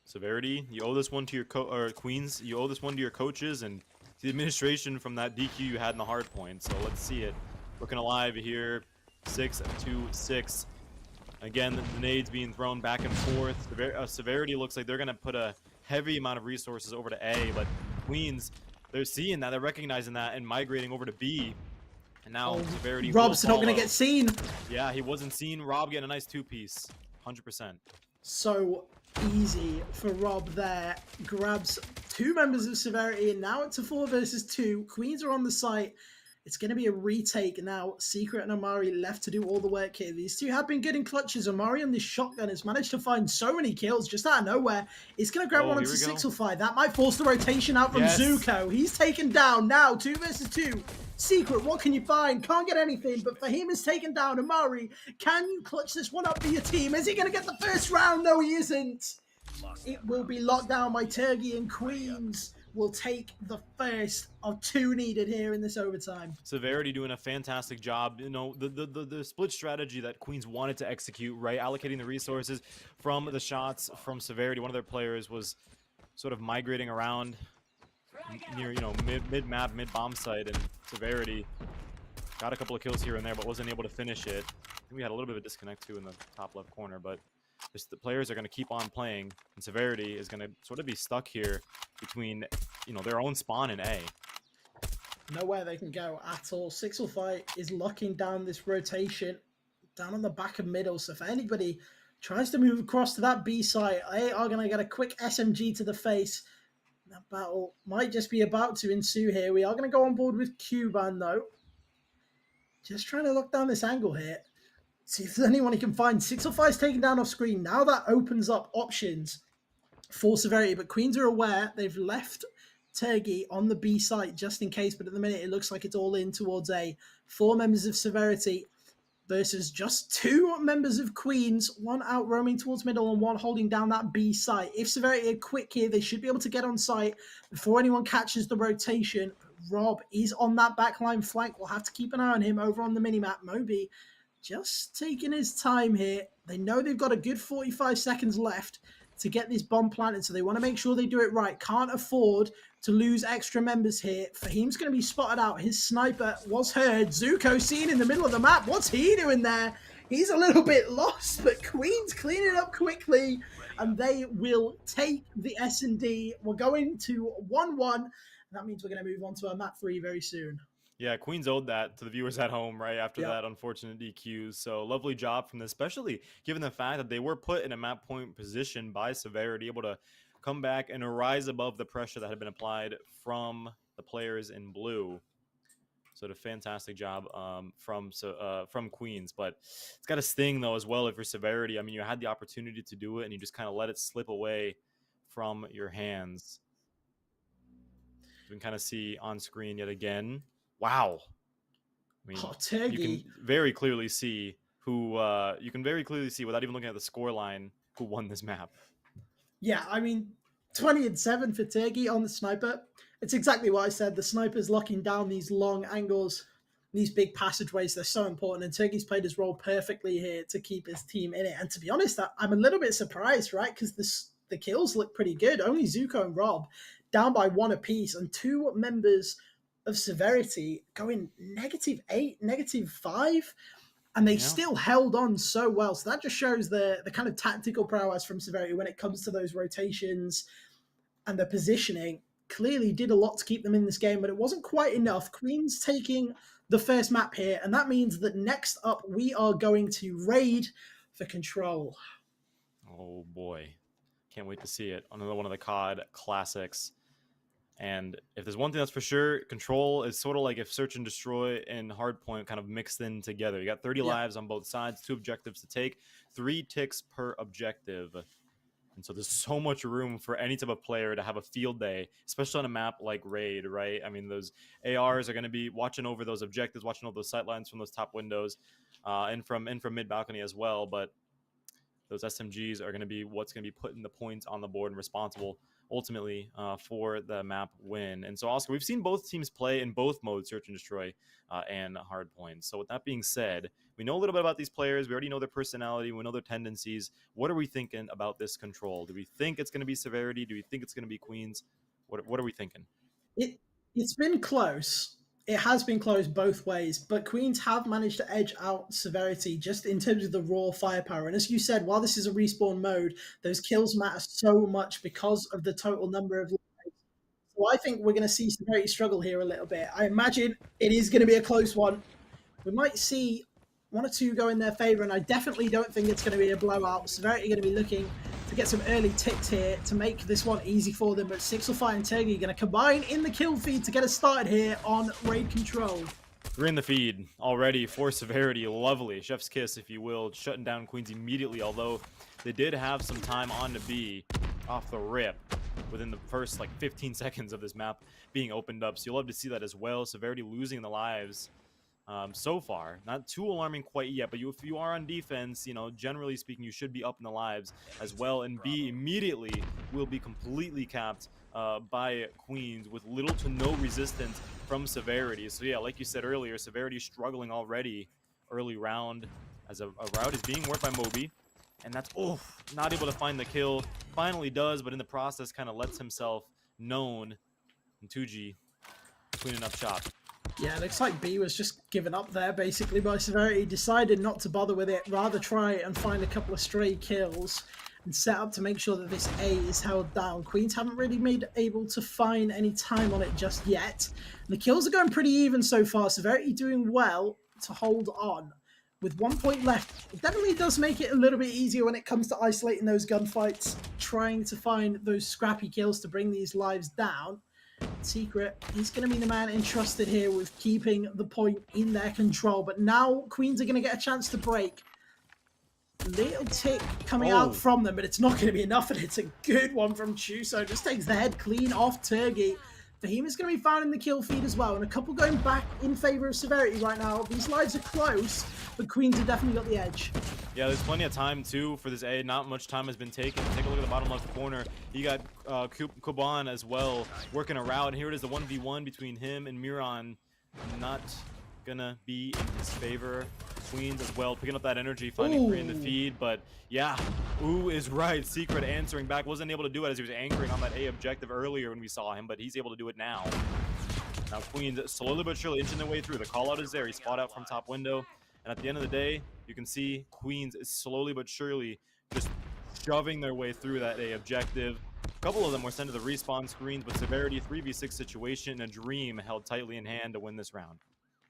A: Severity, you owe this one to your Queens. You owe this one to your coaches and to the administration from that DQ you had in the hard point. So let's see it. Looking alive here. 6-2-6. Again, the nades being thrown back and forth. Severity looks like they're going to put a heavy amount of resources over to A, but Queens, they're seeing that, they're recognizing that, and migrating over to B. And now Severity.
B: Rob's not going to get seen.
A: Yeah, he wasn't seen. Rob getting a nice 2-piece, 100%.
B: So easy for Rob there. Grabs 2 members of Severity, and now it's a 4 versus 2. Queens are on the site. It's going to be a retake now. Secret and Amari left to do all the work here. These two have been good in clutches. Amari on this shotgun has managed to find so many kills just out of nowhere. It's going to grab one onto 605. That might force the rotation out from Zuko. He's taken down now. 2 versus 2. Secret, what can you find? Can't get anything, but Fahim is taken down. Amari, can you clutch this one up for your team? Is he going to get the first round? No, he isn't. It will be locked down by Turgi, and Queens will take the first of 2 needed here in this overtime.
A: Severity doing a fantastic job. You know, the split strategy that Queens wanted to execute, right? Allocating the resources from the shots from Severity. One of their players was sort of migrating around near, you know, mid-map, mid-bomb site, and Severity got a couple of kills here and there, but wasn't able to finish it. I think we had a little bit of a disconnect too in the top left corner, but just the players are going to keep on playing, and Severity is going to sort of be stuck here between, you know, their own spawn and A.
B: Nowhere they can go at all. 605 is locking down this rotation down on the back of middle, so if anybody tries to move across to that B site, they are going to get a quick SMG to the face. That battle might just be about to ensue here. We are going to go on board with Cuban, though. Just trying to lock down this angle here. See if there's anyone he can find. 605 is taken down off screen. Now that opens up options for Severity, but Queens are aware. They've left Turgi on the B site just in case, but at the minute it looks like it's all in towards A. 4 members of Severity versus just 2 members of Queens, 1 out roaming towards middle and 1 holding down that B site. If Severity are quick here, they should be able to get on site before anyone catches the rotation. Rob is on that backline flank. We'll have to keep an eye on him over on the minimap. Moby just taking his time here. They know they've got a good 45 seconds left to get this bomb planted, so they want to make sure they do it right. Can't afford to lose extra members here. Fahim's going to be spotted out. His sniper was heard. Zuko seen in the middle of the map. What's he doing there? He's a little bit lost, but Queen's cleaning it up quickly, and they will take the S&D. We're going to 1-1. That means we're going to move on to our map 3 very soon.
A: Yeah, Queens owed that to the viewers at home, right, after that unfortunate DQ. So lovely job from this, especially given the fact that they were put in a map point position by Severity, able to come back and rise above the pressure that had been applied from the players in blue. So a fantastic job from Queens. But it's got to sting, though, as well, if you're Severity. I mean, you had the opportunity to do it, and you just kind of let it slip away from your hands. You can kind of see on screen yet again. Wow. I mean, you can very clearly see who, without even looking at the score line, who won this map.
B: Yeah, I mean, 20-7 for Turgi on the sniper. It's exactly what I said. The sniper's locking down these long angles, these big passageways. They're so important, and Turgi's played his role perfectly here to keep his team in it. And to be honest, I'm a little bit surprised, right? Because the kills look pretty good. Only Zuko and Rob down by 1 apiece, and 2 members of Severity going -8, -5, and they still held on so well. So that just shows the kind of tactical prowess from Severity when it comes to those rotations, and the positioning clearly did a lot to keep them in this game, but it wasn't quite enough. Queens taking the first map here, and that means that next up we are going to raid for control.
A: Oh boy, can't wait to see it. Another one of the COD classics. And if there's one thing that's for sure, control is sort of like if search and destroy and hardpoint kind of mixed in together. You got 30 lives on both sides, 2 objectives to take, 3 ticks per objective. And so there's so much room for any type of player to have a field day, especially on a map like Raid, right? I mean, those ARs are going to be watching over those objectives, watching over those sight lines from those top windows, and from mid balcony as well. But those SMGs are going to be what's going to be putting the points on the board and responsible ultimately for the map win. And so, Oscar, we've seen both teams play in both modes, search and destroy and hardpoint. So with that being said, we know a little bit about these players. We already know their personality. We know their tendencies. What are we thinking about this control? Do we think it's going to be Severity? Do we think it's going to be Queens? What are we thinking?
B: It's been close. It has been close both ways, but Queens have managed to edge out Severity just in terms of the raw firepower. And as you said, while this is a respawn mode, those kills matter so much because of the total number of lives. So I think we're going to see Severity struggle here a little bit. I imagine it is going to be a close one. We might see 1 or 2 go in their favor, and I definitely don't think it's going to be a blowout. Severity going to be looking to get some early ticks here to make this one easy for them, but 605 and Turgi are going to combine in the kill feed to get us started here on Raid Control.
A: We're in the feed already for Severity. Lovely. Chef's kiss, if you will. Shutting down Queens immediately, although they did have some time on to B off the rip within the first, like, 15 seconds of this map being opened up. So you'll love to see that as well. Severity losing the lives so far. Not too alarming quite yet, but if you are on defense, you know, generally speaking, you should be up in the lives as well. And B immediately will be completely capped by Queens with little to no resistance from Severity. So yeah, like you said earlier, Severity struggling already early round as a route is being worked by Moby. And that's, not able to find the kill. Finally does, but in the process kind of lets himself known. And 2G cleaning up shop.
B: Yeah, it looks like B was just given up there, basically, by Severity. Decided not to bother with it, rather try and find a couple of stray kills and set up to make sure that this A is held down. Queens haven't really been able to find any time on it just yet. And the kills are going pretty even so far. Severity doing well to hold on. With 1 point left, it definitely does make it a little bit easier when it comes to isolating those gunfights, trying to find those scrappy kills to bring these lives down. Secret, he's going to be the man entrusted here with keeping the point in their control. But now Queens are going to get a chance to break. Little tick coming out from them, but it's not going to be enough, and it's a good one from Chuso. Just takes the head clean off Turgi. Fahim is going to be found in the kill feed as well, and a couple going back in favor of Severity right now. These lives are close, but Queens have definitely got the edge.
A: Yeah, there's plenty of time, too, for this A. Not much time has been taken. Take a look at the bottom left corner. You got Kuban as well working a route. Here it is, the 1v1 between him and Miran. Not gonna be in his favor. Queens as well, picking up that energy, finding free in the feed. But yeah, is right. Secret answering back. Wasn't able to do it as he was anchoring on that A objective earlier when we saw him, but he's able to do it now. Now Queens slowly but surely inching their way through. The call out is there. He spot out from top window. And at the end of the day, you can see Queens is slowly but surely just shoving their way through that A objective. A couple of them were sent to the respawn screens, but Severity 3v6 situation, a dream held tightly in hand to win this round.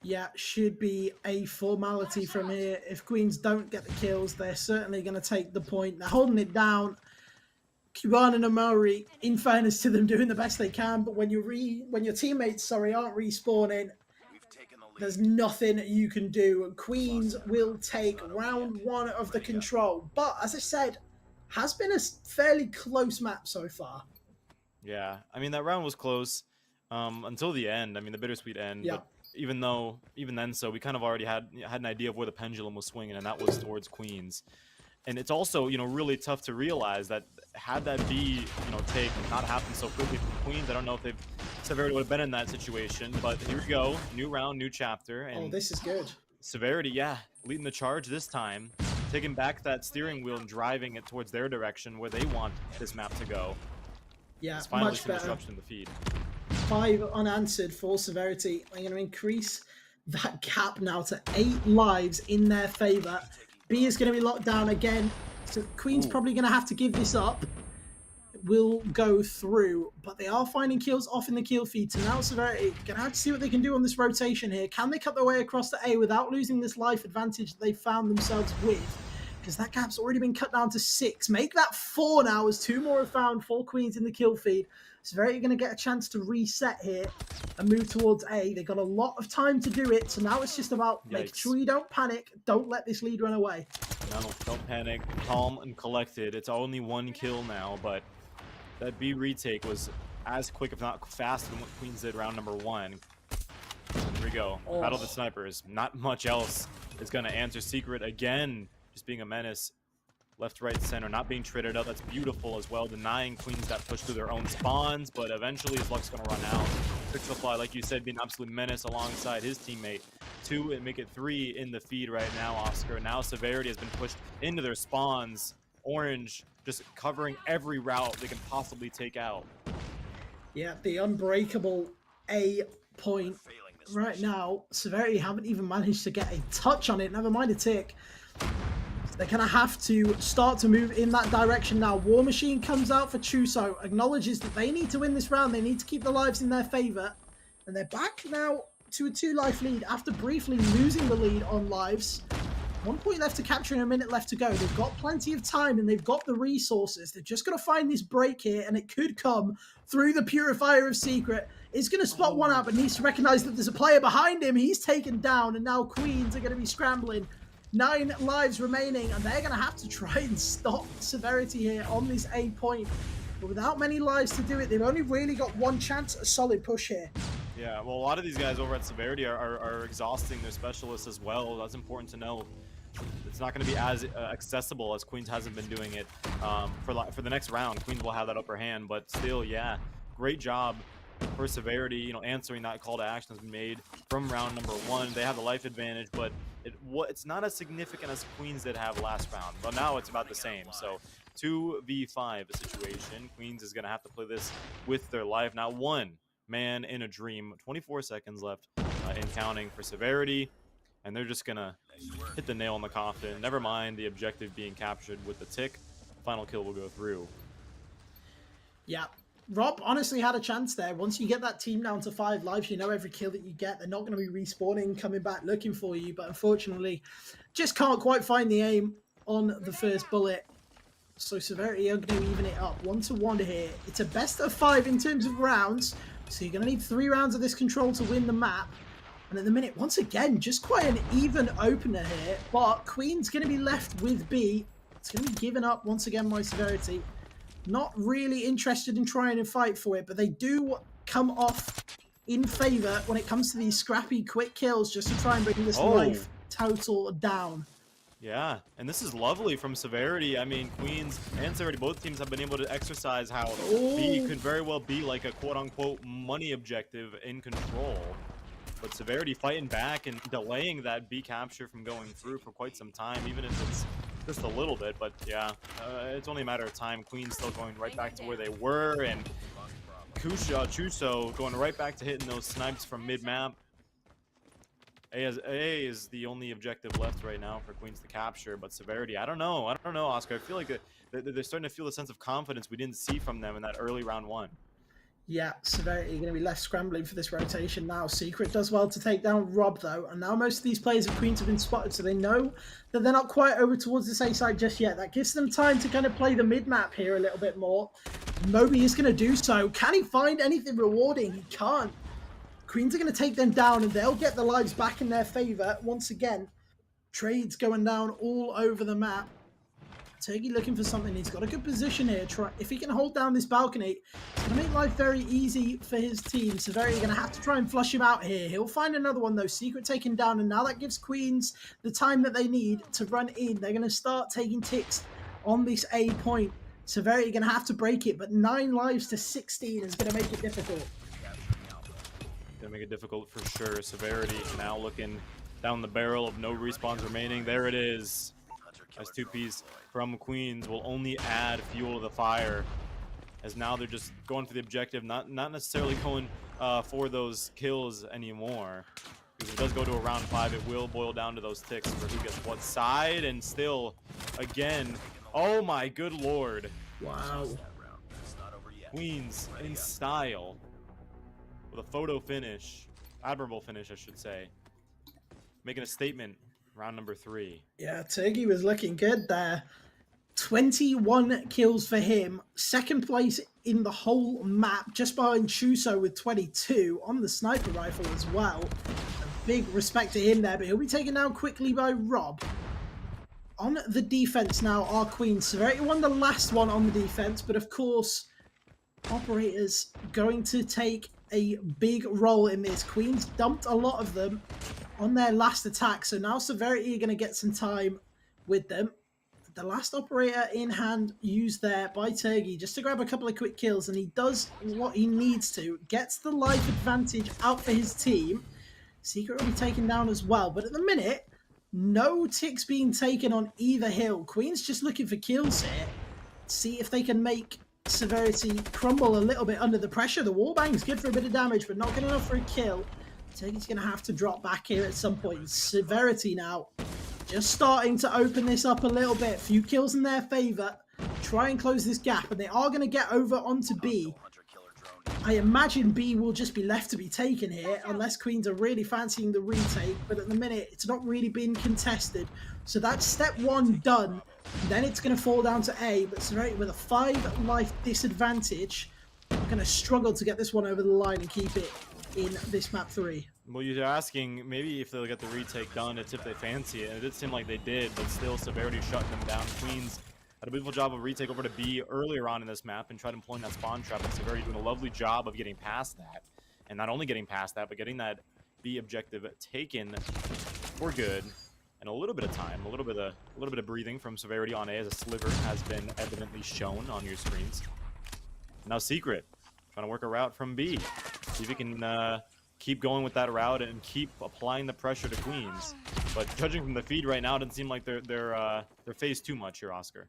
B: Yeah, should be a formality from here. If Queens don't get the kills, they're certainly going to take the point. They're holding it down. Kuban and Amari, in fairness to them, doing the best they can, but when your teammates, aren't respawning, there's nothing you can do. Queens will take round one of the control. But, as I said, has been a fairly close map so far.
A: Yeah, I mean, that round was close until the end. I mean, the bittersweet end.
B: Yeah.
A: But even then, so we kind of already had an idea of where the pendulum was swinging, and that was towards Queens. And it's also, really tough to realize that had that B, take not happened so quickly from Queens, I don't know if Severity would have been in that situation. But here we go, new round, new chapter. And
B: this is good.
A: Severity, yeah, leading the charge this time, taking back that steering wheel and driving it towards their direction where they want this map to go.
B: Yeah,
A: it's finally
B: much
A: some
B: better.
A: disruption in the feed.
B: 5 unanswered for Severity. They're going to increase that gap now to 8 lives in their favor. B is going to be locked down again, so Queen's probably going to have to give this up. It will go through, but they are finding kills off in the kill feed. So now Severity going to have to see what they can do on this rotation here. Can they cut their way across to A without losing this life advantage that they found themselves with? Because that gap's already been cut down to 6. Make that 4 now as 2 more are found for Queens in the kill feed. Severity going to get a chance to reset here and move towards A. They got a lot of time to do it, so now it's just about making sure you don't panic. Don't let this lead run away.
A: No, don't panic. Calm and collected. It's only 1 kill now, but that B retake was as quick, if not faster, than what Queens did round number 1. Here we go. Battle of the snipers. Not much else is going to answer. Secret again, just being a menace. Left, right, center, not being traded up. That's beautiful as well. Denying Queens that push through their own spawns, but eventually his luck's going to run out. Pixelfly, like you said, being an absolute menace alongside his teammate. 2 and make it 3 in the feed right now, Oscar. Now Severity has been pushed into their spawns. Orange just covering every route they can possibly take out. Yeah,
B: the unbreakable A point right now. Severity haven't even managed to get a touch on it, never mind a tick. They're going to have to start to move in that direction now. War Machine comes out for Chuso, acknowledges that they need to win this round. They need to keep the lives in their favor. And they're back now to a 2-life lead after briefly losing the lead on lives. 1 point left to capture and a minute left to go. They've got plenty of time and they've got the resources. They're just going to find this break here, and it could come through the Purifier of Secret. is going to spot one out, but needs to recognize that there's a player behind him. He's taken down, and now Queens are going to be scrambling. 9 lives remaining, and they're going to have to try and stop Severity here on this A point. But without many lives to do it, they've only really got one chance at a solid push here.
A: Yeah, well, a lot of these guys over at Severity are exhausting their specialists as well. That's important to know. It's not going to be as accessible as Queens hasn't been doing it for the next round. Queens will have that upper hand, but still, yeah, great job for Severity. You know, answering that call to action has been made from round number 1. They have the life advantage, but it's not as significant as Queens did have last round. But now it's about the same. So 2v5 situation. Queens is going to have to play this with their life. Now 1 man in a dream. 24 seconds left in counting for Severity. And they're just going to hit the nail in the coffin. Never mind the objective being captured with the tick. Final kill will go through.
B: Yeah. Rob honestly had a chance there. Once you get that team down to 5 lives, you know every kill that you get, they're not going to be respawning, coming back looking for you. But unfortunately, just can't quite find the aim on the first bullet. So Severity are going to even it up 1-1 here. It's a best of 5 in terms of rounds. So you're going to need 3 rounds of this control to win the map. And at the minute, once again, just quite an even opener here. But Queen's going to be left with B. It's going to be given up once again by Severity. Not really interested in trying to fight for it, but they do come off in favor when it comes to these scrappy, quick kills just to try and bring this life total down.
A: Yeah, and this is lovely from Severity. I mean, Queens and Severity, both teams have been able to exercise how B could very well be like a quote-unquote money objective in control. But Severity fighting back and delaying that B capture from going through for quite some time, even if it's just a little bit. But yeah, it's only a matter of time. Queen's still going right back to where they were, and Chuso going right back to hitting those snipes from mid-map. A is the only objective left right now for Queens to capture, but Severity, I don't know, Oscar. I feel like they're starting to feel a sense of confidence we didn't see from them in that early round 1.
B: Yeah, Severity going to be left scrambling for this rotation now. Secret does well to take down Rob, though. And now most of these players of Queens have been spotted, so they know that they're not quite over towards this A side just yet. That gives them time to kind of play the mid-map here a little bit more. Moby is going to do so. Can he find anything rewarding? He can't. Queens are going to take them down, and they'll get the lives back in their favor. Once again, trades going down all over the map. Turkey looking for something. He's got a good position here. If he can hold down this balcony, it's going to make life very easy for his team. Severity going to have to try and flush him out here. He'll find another one, though. Secret taken down, and now that gives Queens the time that they need to run in. They're going to start taking ticks on this A point. Severity going to have to break it, but 9 lives to 16 is going to make it difficult.
A: Going to make it difficult for sure. Severity now looking down the barrel of no respawns remaining. There it is. As 2Ps from Queens will only add fuel to the fire, as now they're just going for the objective, not necessarily going for those kills anymore. Because it does go to a round 5, it will boil down to those ticks for who gets what side, and still, again, oh my good lord.
B: Wow.
A: Queens in style with a photo finish, admirable finish I should say, making a statement. Round number 3.
B: Yeah, Turkey was looking good there. 21 kills for him. Second place in the whole map, just behind Chuso with 22 on the sniper rifle as well. A big respect to him there, but he'll be taken down quickly by Rob. On the defense now are Queens. Severity won the last one on the defense, but of course, Operators going to take a big role in this. Queens dumped a lot of them on their last attack, so now Severity are going to get some time with them. The last operator in hand used there by Turkey just to grab a couple of quick kills, and he does what he needs to, gets the life advantage out for his team. Secret will be taken down as well, but at the minute, no ticks being taken on either hill. Queen's just looking for kills here. See if they can make Severity crumble a little bit under the pressure. The wallbang's good for a bit of damage, but not good enough for a kill. Turkey's going to have to drop back here at some point. Severity now just starting to open this up a little bit. Few kills in their favor. Try and close this gap, and they are going to get over onto B. I imagine B will just be left to be taken here, unless Queens are really fancying the retake, but at the minute, it's not really been contested. So that's step 1 done. Then it's going to fall down to A, but Severity with a 5 life disadvantage are going to struggle to get this one over the line and keep it in this map 3.
A: Well, you're asking maybe if they'll get the retake done, it's if they fancy it, and it did seem like they did, but still Severity shutting them down. Queens had a beautiful job of retake over to B earlier on in this map and tried employing that spawn trap, and Severity doing a lovely job of getting past that. And not only getting past that, but getting that B objective taken for good. And a little bit of time, a little bit of breathing from Severity on A, as a sliver has been evidently shown on your screens. Now Secret trying to work a route from B. See if he can keep going with that route and keep applying the pressure to Queens. But judging from the feed right now, it doesn't seem like they're phased too much here, Oscar.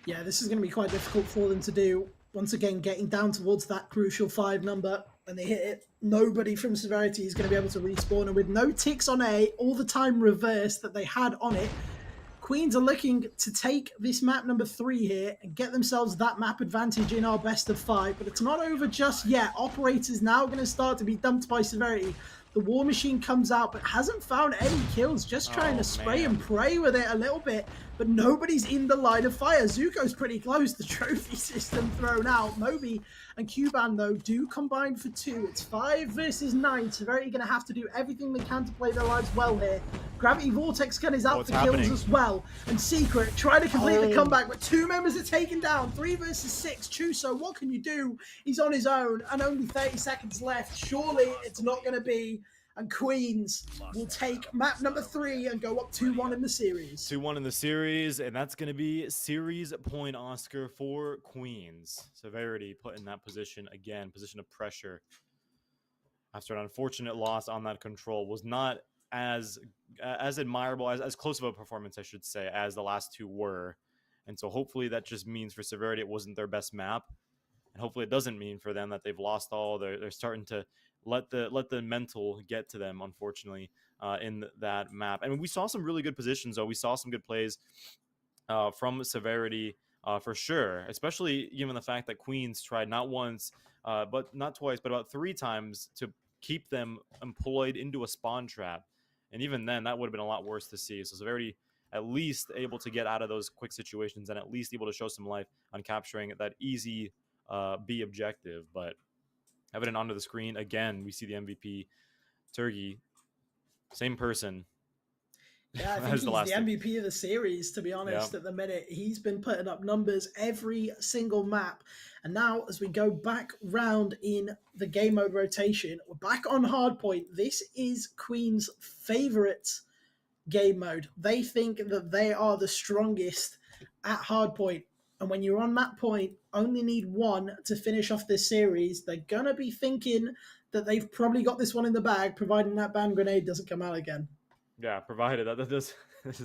B: Yeah, this is going to be quite difficult for them to do. Once again, getting down towards that crucial 5 number, and they hit it. Nobody from Severity is going to be able to respawn, and with no ticks on A, all the time reverse that they had on it, Queens are looking to take this map number 3 here and get themselves that map advantage in our best of 5. But it's not over just yet. Operator's now going to start to be dumped by Severity. The War Machine comes out, but hasn't found any kills. Just trying to spray and pray with it a little bit. But nobody's in the line of fire. Zuko's pretty close. The trophy system thrown out. Moby and Cuban, though, do combine for 2. It's 5 versus 9. Severity going to have to do everything they can to play their lives well here. Gravity Vortex Gun is out for kills as well. And Secret trying to complete the comeback, but 2 members are taken down. 3 versus 6. Chuso, what can you do? He's on his own and only 30 seconds left. Surely it's not going to be. And Queens will take map number 3 and go up 2-1 in the series.
A: 2-1 in the series, and that's going to be series point, Oscar, for Queens. Severity put in that position again, position of pressure. After an unfortunate loss on that control, was not as admirable, as close of a performance, I should say, as the last 2 were. And so hopefully that just means for Severity it wasn't their best map. And hopefully it doesn't mean for them that they've lost all. They're starting to let the mental get to them, unfortunately, in that map. And we saw some really good positions, though. We saw some good plays from Severity for sure, especially given the fact that Queens tried not once, but not twice, but about 3 times to keep them employed into a spawn trap. And even then, that would have been a lot worse to see. So Severity at least able to get out of those quick situations and at least able to show some life on capturing that easy B objective. But evident onto the screen again, we see the MVP, Turgi, same person.
B: Yeah, I think he's the MVP of the series, to be honest, at the minute. He's been putting up numbers every single map. And now, as we go back round in the game mode rotation, we're back on Hardpoint. This is Queen's favorite game mode. They think that they are the strongest at Hardpoint. And when you're on map point, only need 1 to finish off this series. They're going to be thinking that they've probably got this one in the bag, providing that ban grenade doesn't come out again.
A: Yeah, provided that does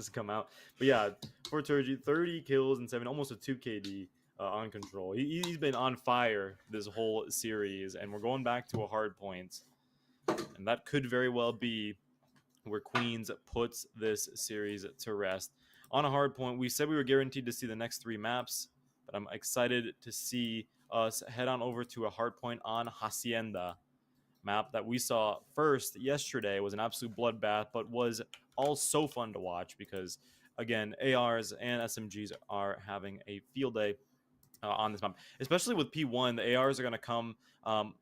A: come out. But yeah, for Turgi, 30 kills and 7, almost a 2 KD on control. He's been on fire this whole series, and we're going back to a hard point. And that could very well be where Queens puts this series to rest. On a hard point, we said we were guaranteed to see the next 3 maps, but I'm excited to see us head on over to a hard point on Hacienda. Map that we saw first yesterday was an absolute bloodbath, but was all so fun to watch because, again, ARs and SMGs are having a field day on this map. Especially with P1, the ARs are going to come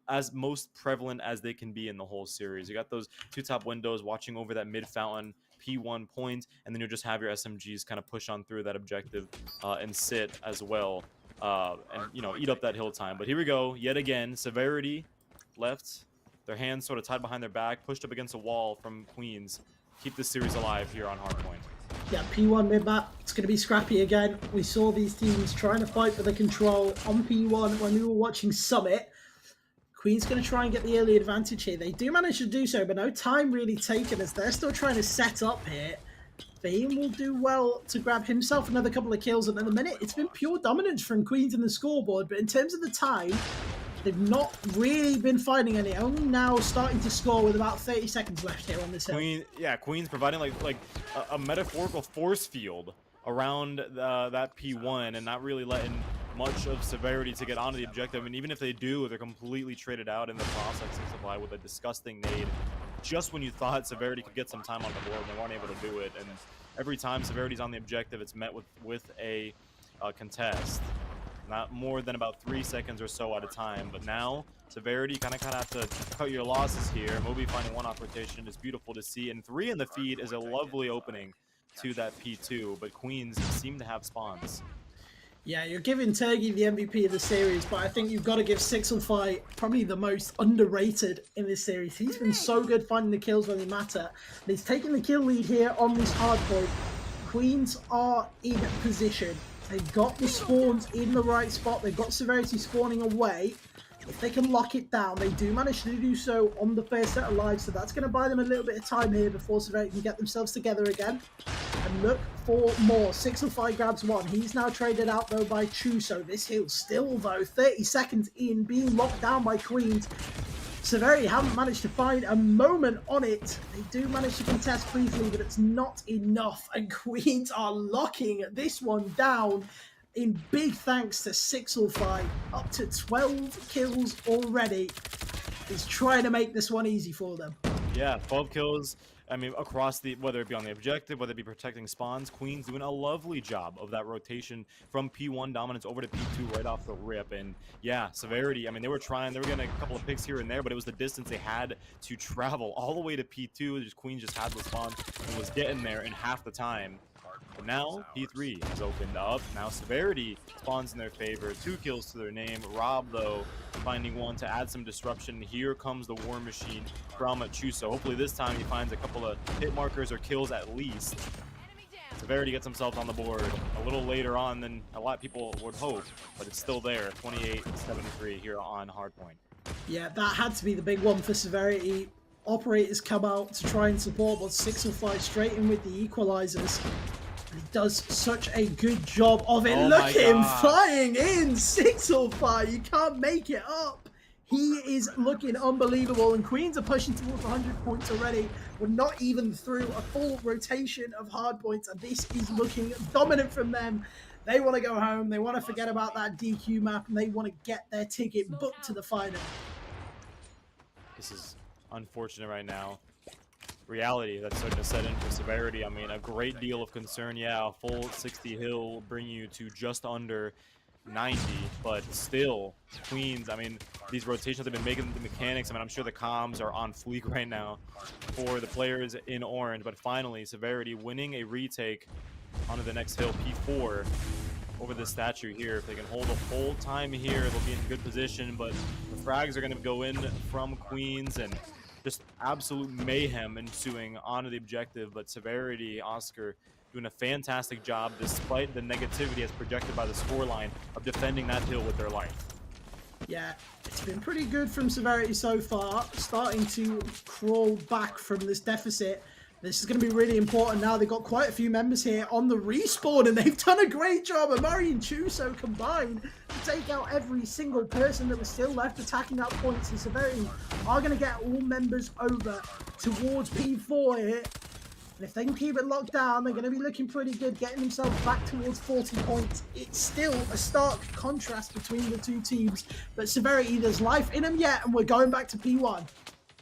A: as most prevalent as they can be in the whole series. You got those 2 top windows watching over that mid fountain, P1 point, and then you'll just have your SMGs kind of push on through that objective and sit as well and, you know, eat up that hill time. But here we go, yet again, Severity left. Their hands sort of tied behind their back, pushed up against a wall from Queens. Keep this series alive here on Hardpoint.
B: Yeah, P1 mid-map, it's going to be scrappy again. We saw these teams trying to fight for the control on P1 when we were watching Summit. Queen's going to try and get the early advantage here. They do manage to do so, but no time really taken as they're still trying to set up here. Fahim will do well to grab himself another couple of kills, and in a minute, it's been pure dominance from Queens in the scoreboard, but in terms of the time, they've not really been finding any. Only now starting to score with about 30 seconds left here on this hill.
A: Queen's providing like a metaphorical force field around that P1 and not really letting much of Severity to get onto the objective. And even if they do, they're completely traded out in the processing supply with a disgusting nade. Just when you thought Severity could get some time on the board, they weren't able to do it. And every time Severity's on the objective, it's met with a contest. not more than about 3 seconds or so at a time. But now, Severity kind of have to cut your losses here. Moby finding 1-off rotation is beautiful to see, and 3 in the feed is a lovely opening to that P2, but Queens seem to have spawns.
B: Yeah, you're giving Turgi the MVP of the series, but I think you've got to give Sixelfi probably the most underrated in this series. He's been so good finding the kills when they matter, and he's taking the kill lead here on this hard point. Queens are in position. They've got the spawns in the right spot. They've got Severity spawning away. If they can lock it down, they do manage to do so on the first set of lives, so that's going to buy them a little bit of time here before Severity can get themselves together again. And look for more. 605 grabs one. He's now traded out, though, by Chuso. This hill still, though, 30 seconds in, being locked down by Queens. Severity haven't managed to find a moment on it. They do manage to contest briefly, but it's not enough. And Queens are locking this one down. In big thanks to Sixelfi, up to 12 kills already. He's trying to make this one easy for them.
A: Yeah, 12 kills. I mean, across the, whether it be on the objective, whether it be protecting spawns, Queen's doing a lovely job of that rotation from P1 dominance over to P2 right off the rip. And yeah, Severity, I mean, they were getting a couple of picks here and there, but it was the distance they had to travel all the way to P2. Queens just had the spawn and was getting there in half the time. But now P3 has opened up. Now Severity spawns in their favor. 2 kills to their name. Rob, though, finding one to add some disruption. Here comes the War Machine from Chuso. Hopefully this time he finds a couple of hit markers or kills at least. Severity gets himself on the board a little later on than a lot of people would hope, but it's still there. 28-73 here on Hardpoint.
B: Yeah, that had to be the big one for Severity. Operators come out to try and support, but Sixelfi straight in with the equalizers. He does such a good job of it.
A: Oh,
B: look at him flying in. Sixelfi, you can't make it up. He is looking unbelievable, and Queens are pushing towards 100 points already. We're not even through a full rotation of hard points, and this is looking dominant from them. They want to go home. They want to forget about that DQ map, and they want to get their ticket booked to the final.
A: This is unfortunate right now. Reality that's starting to set in for Severity. I mean, a great deal of concern. Yeah, a full 60 hill will bring you to just under 90, but still, Queens, I mean, these rotations have been making the mechanics. I mean, I'm sure the comms are on fleek right now for the players in orange, but finally, Severity winning a retake onto the next hill, P4, over the statue here. If they can hold a full time here, they'll be in good position, but the frags are going to go in from Queens, and just absolute mayhem ensuing onto the objective. But Severity, Oscar, doing a fantastic job despite the negativity as projected by the scoreline of defending that hill with their life.
B: Yeah, it's been pretty good from Severity so far, starting to crawl back from this deficit. This is going to be really important now. They've got quite a few members here on the respawn, and they've done a great job. Amari and Chuso combined to take out every single person that was still left attacking that point. So Severity are going to get all members over towards P4 here. And if they can keep it locked down, they're going to be looking pretty good, getting themselves back towards 40 points. It's still a stark contrast between the two teams, but Severity, there's life in them yet, and we're going back to P1.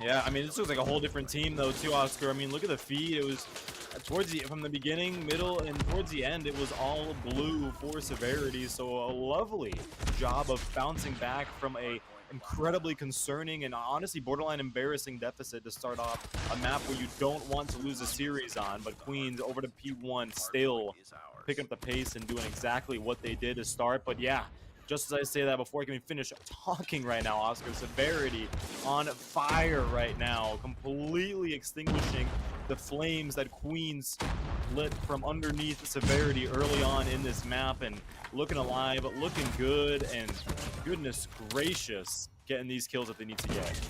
A: Yeah, I mean, this looks like a whole different team, though, too, Oscar. I mean, look at the feed. It was from the beginning, middle, and towards the end, it was all blue for Severity. So a lovely job of bouncing back from a incredibly concerning and honestly borderline embarrassing deficit to start off a map where you don't want to lose a series on. But Queens over to P1 still picking up the pace and doing exactly what they did to start. But yeah, just as I say that, before I can even finish talking right now, Oscar, Severity on fire right now, completely extinguishing the flames that Queens lit from underneath Severity early on in this map, and looking alive, looking good, and goodness gracious, getting these kills that they need to get.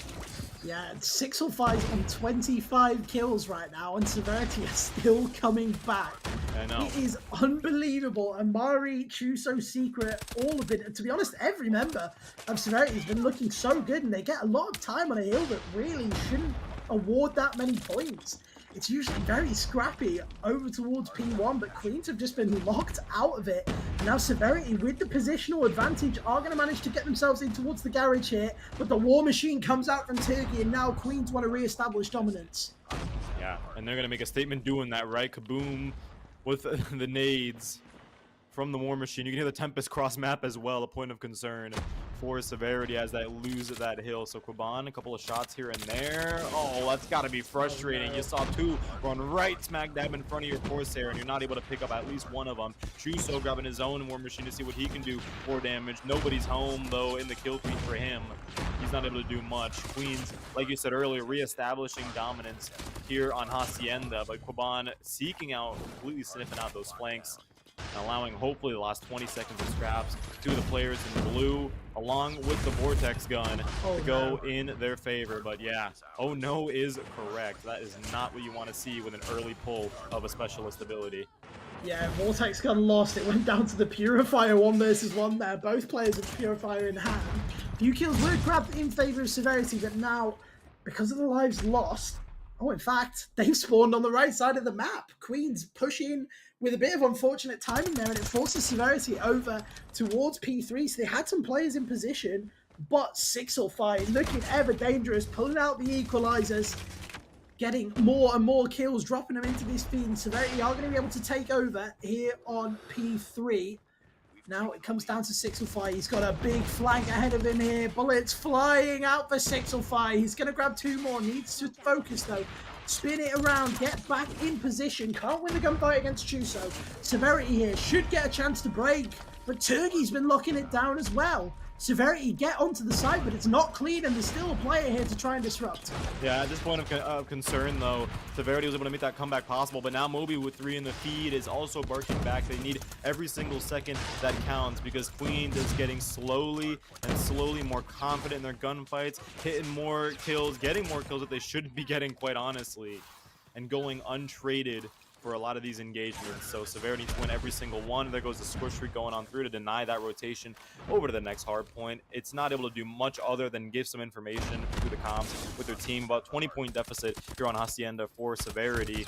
B: Yeah, 605 on 25 kills right now, and Severity is still coming back.
A: I know.
B: It is unbelievable. Amari, Chuso, Secret, all of it. And to be honest, every member of Severity has been looking so good, and they get a lot of time on a hill that really shouldn't award that many points. It's usually very scrappy over towards P1, but Queens have just been locked out of it. Now Severity, with the positional advantage, are going to manage to get themselves in towards the garage here, but the War Machine comes out from Turkey, and now Queens want to re-establish dominance. Yeah,
A: and they're going to make a statement doing that, right? Kaboom with the nades from the War Machine. You can hear the Tempest cross map as well, a point of concern for Severity as they lose that hill. So Quiban, a couple of shots here and there. Oh, that's got to be frustrating. You saw two run right smack dab in front of your Corsair, and you're not able to pick up at least one of them. Chuso grabbing his own War Machine to see what he can do for damage. Nobody's home, though, in the kill feed for him. He's not able to do much. Queens, like you said earlier, reestablishing dominance here on Hacienda, but Quiban seeking out, completely sniffing out those flanks, and allowing hopefully the last 20 seconds of scraps to the players in the blue, along with the Vortex gun to go in their favor. But yeah, oh no is correct. That is not what you want to see with an early pull of a specialist ability.
B: Yeah, Vortex gun lost. It went down to the Purifier 1 versus 1 there. Both players with Purifier in hand. Few kills were grabbed in favor of Severity, but now, because of the lives lost, oh, in fact, they've spawned on the right side of the map. Queens pushing with a bit of unfortunate timing there, and it forces Severity over towards P3. So they had some players in position, but Sixelfy looking ever dangerous, pulling out the equalizers, getting more and more kills, dropping them into this feed. And Severity are going to be able to take over here on P3. Now it comes down to Sixelfy. He's got a big flank ahead of him here. Bullets flying out for Sixelfy. He's going to grab two more. Needs to focus though. Spin it around. Get back in position. Can't win the gunfight against Chuso. Severity here should get a chance to break. But Turgey's been locking it down as well. Severity get onto the side, but it's not clean, and there's still a player here to try and disrupt.
A: Yeah, at this point of concern, though, Severity was able to make that comeback possible, but now Moby with 3 in the feed is also barking back. They need every single second that counts because Queens is getting slowly more confident in their gunfights, hitting more kills, getting more kills that they shouldn't be getting, quite honestly, and going untraded for a lot of these engagements. So Severity needs to win every single one. There goes the score streak going on through to deny that rotation over to the next hard point. It's not able to do much other than give some information through the comms with their team. About 20-point deficit here on Hacienda for Severity,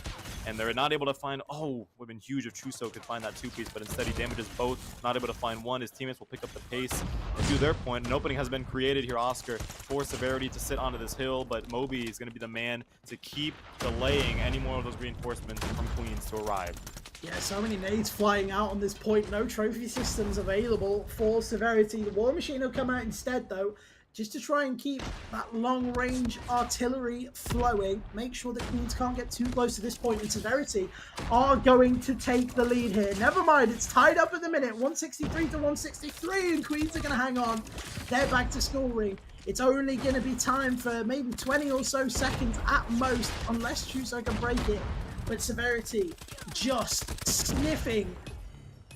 A: and they're not able to find, oh, would have been huge if Chuso could find that 2-piece, but instead he damages both, not able to find one. His teammates will pick up the pace and do their point. An opening has been created here, Oscar, for Severity to sit onto this hill, but Moby is going to be the man to keep delaying any more of those reinforcements from Queens to arrive.
B: Yeah, so many nades flying out on this point. No trophy systems available for Severity. The War Machine will come out instead, though, just to try and keep that long-range artillery flowing. Make sure that Queens can't get too close to this point, and Severity are going to take the lead here. Never mind, it's tied up at the minute, 163 to 163, and Queens are going to hang on. They're back to scoring. It's only going to be time for maybe 20 or so seconds at most, unless Chuso can break it. But Severity just sniffing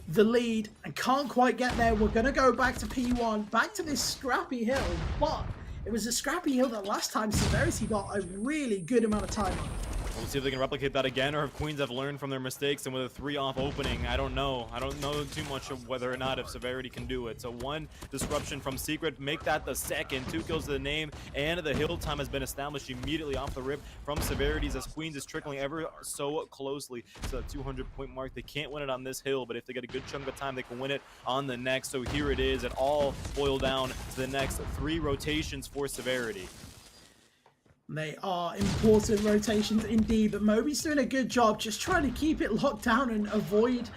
B: the lead and can't quite get there. We're going to go back to P1, back to this scrappy hill, but it was a scrappy hill that last time Severity got a really good amount of time on.
A: We'll see if they can replicate that again, or if Queens have learned from their mistakes, and with a 3-off opening, I don't know. I don't know too much of whether or not if Severity can do it. So 1 disruption from Secret, make that the second. 2 kills to the name, and the hill time has been established immediately off the rip from Severity's as Queens is trickling ever so closely to the 200-point mark. They can't win it on this hill, but if they get a good chunk of time, they can win it on the next. So here it is. It all boiled down to the next 3 rotations for Severity.
B: They are important rotations indeed, but Moby's doing a good job just trying to keep it locked down and avoid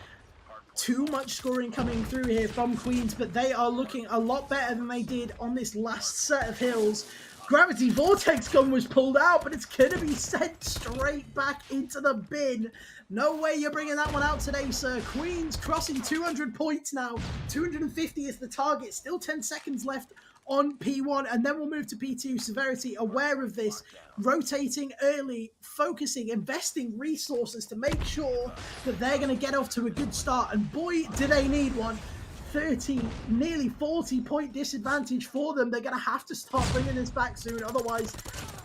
B: too much scoring coming through here from Queens, but they are looking a lot better than they did on this last set of hills. Gravity Vortex gun was pulled out, but it's going to be sent straight back into the bin. No way you're bringing that one out today, sir. Queens crossing 200 points now. 250 is the target. Still 10 seconds left on P1, and then we'll move to P2. Severity aware of this, rotating early, focusing, investing resources to make sure that they're going to get off to a good start, and boy, do they need one. 30, nearly 40-point disadvantage for them. They're going to have to start bringing this back soon, otherwise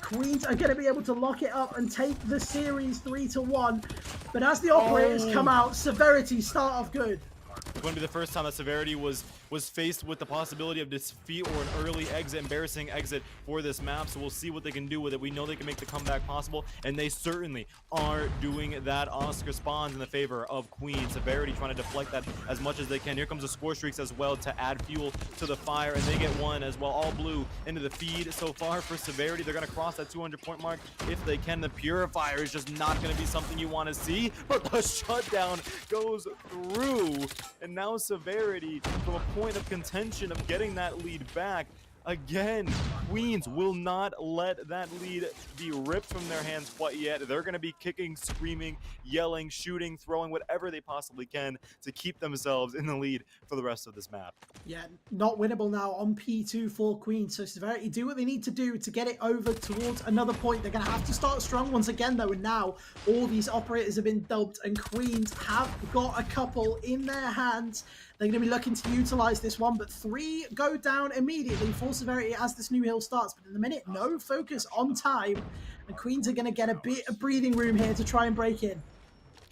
B: Queens are going to be able to lock it up and take the series 3-1. But as the operators come out, Severity start off good.
A: It's going to be the first time that Severity was faced with the possibility of defeat or an early exit, embarrassing exit for this map. So we'll see what they can do with it. We know they can make the comeback possible, and they certainly are doing that. Oscar spawns in the favor of Queen. Severity trying to deflect that as much as they can. Here comes the score streaks as well to add fuel to the fire, and they get one as well. All blue into the feed so far for Severity. They're going to cross that 200-point mark if they can. The Purifier is just not going to be something you want to see, but the shutdown goes through And now Severity, from a point of contention of getting that lead back, again, Queens will not let that lead be ripped from their hands quite yet. They're going to be kicking, screaming, yelling, shooting, throwing, whatever they possibly can to keep themselves in the lead for the rest of this map.
B: Yeah, not winnable now on P2 for Queens. So Severity do what they need to do to get it over towards another point. They're going to have to start strong once again, though. And now all these operators have been dubbed and Queens have got a couple in their hands. They're going to be looking to utilize this one, but 3 go down immediately for Severity as this new hill starts. But in the minute, no focus on time. And Queens are going to get a bit of breathing room here to try and break in.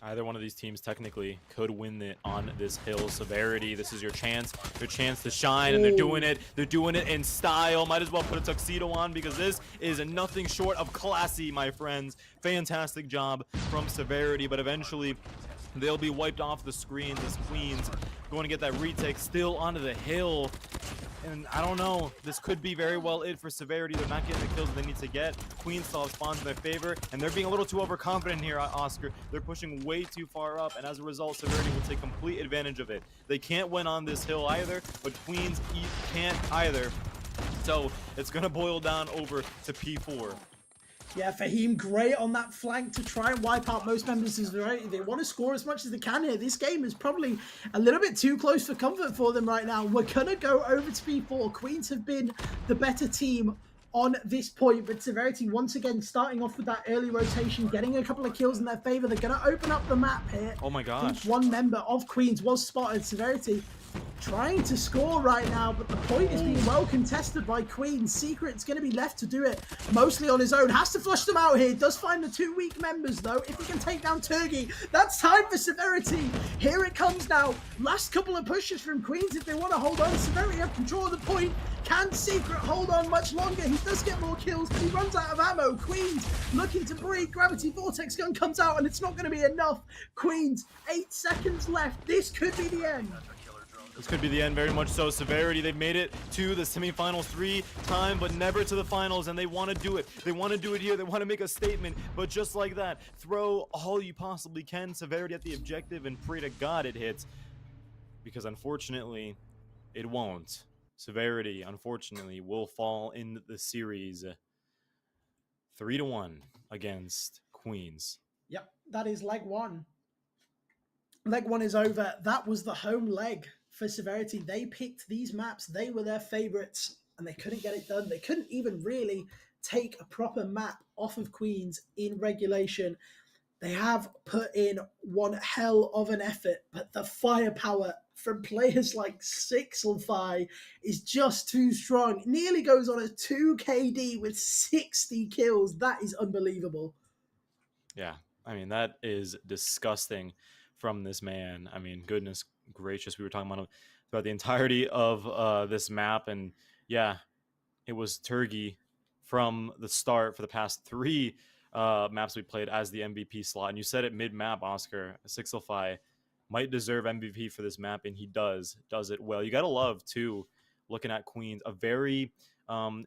A: Either one of these teams technically could win it on this hill. Severity, this is your chance to shine, and they're doing it. They're doing it in style. Might as well put a tuxedo on because this is nothing short of classy, my friends. Fantastic job from Severity, but eventually they'll be wiped off the screen. This Queens going to get that retake still onto the hill. And I don't know, this could be very well it for Severity. They're not getting the kills they need to get. Queens still have spawns in their favor, and they're being a little too overconfident here, Oscar. They're pushing way too far up, and as a result, Severity will take complete advantage of it. They can't win on this hill either, but Queens can't either. So it's going to boil down over to P4.
B: Yeah, Fahim, great on that flank to try and wipe out most members of Severity. They want to score as much as they can here. This game is probably a little bit too close for comfort for them right now. We're going to go over to P4. Queens have been the better team on this point, but Severity once again starting off with that early rotation, getting a couple of kills in their favor. They're going to open up the map here.
A: Oh my gosh.
B: One member of Queens was spotted. Severity trying to score right now, but the point is being well contested by Queens. Secret's going to be left to do it mostly on his own. Has to flush them out here. Does find the 2 weak members, though. If he can take down Turgi, that's time for Severity. Here it comes now. Last couple of pushes from Queens if they want to hold on. Severity have control of the point. Can Secret hold on much longer? He does get more kills, but he runs out of ammo. Queens looking to break. Gravity Vortex gun comes out, and it's not going to be enough. Queens, 8 seconds left. This could be the end.
A: This could be the end, very much so. Severity, they've made it to the semifinals 3 times, but never to the finals, and they want to do it. They want to do it here. They want to make a statement, but just like that, throw all you possibly can. Severity at the objective, and pray to God it hits, because unfortunately, it won't. Severity, unfortunately, will fall in the series 3-1 against Queens.
B: Yep, that is leg 1. Leg 1 is over. That was the home leg for Severity. They picked these maps. They were their favorites, and they couldn't get it done. They couldn't even really take a proper map off of Queens in regulation. They have put in one hell of an effort, but the firepower from players like Sixelfi is just too strong. It nearly goes on a 2 KD with 60 kills. That is unbelievable.
A: Yeah, I mean, that is disgusting from this man. I mean, goodness gracious, we were talking about him throughout the entirety of this map, and yeah, it was Turgi from the start for the past 3 maps we played as the MVP slot. And you said it mid-map, Oscar. Sixelfi might deserve MVP for this map, and he does it well. You gotta love too, looking at Queens, a very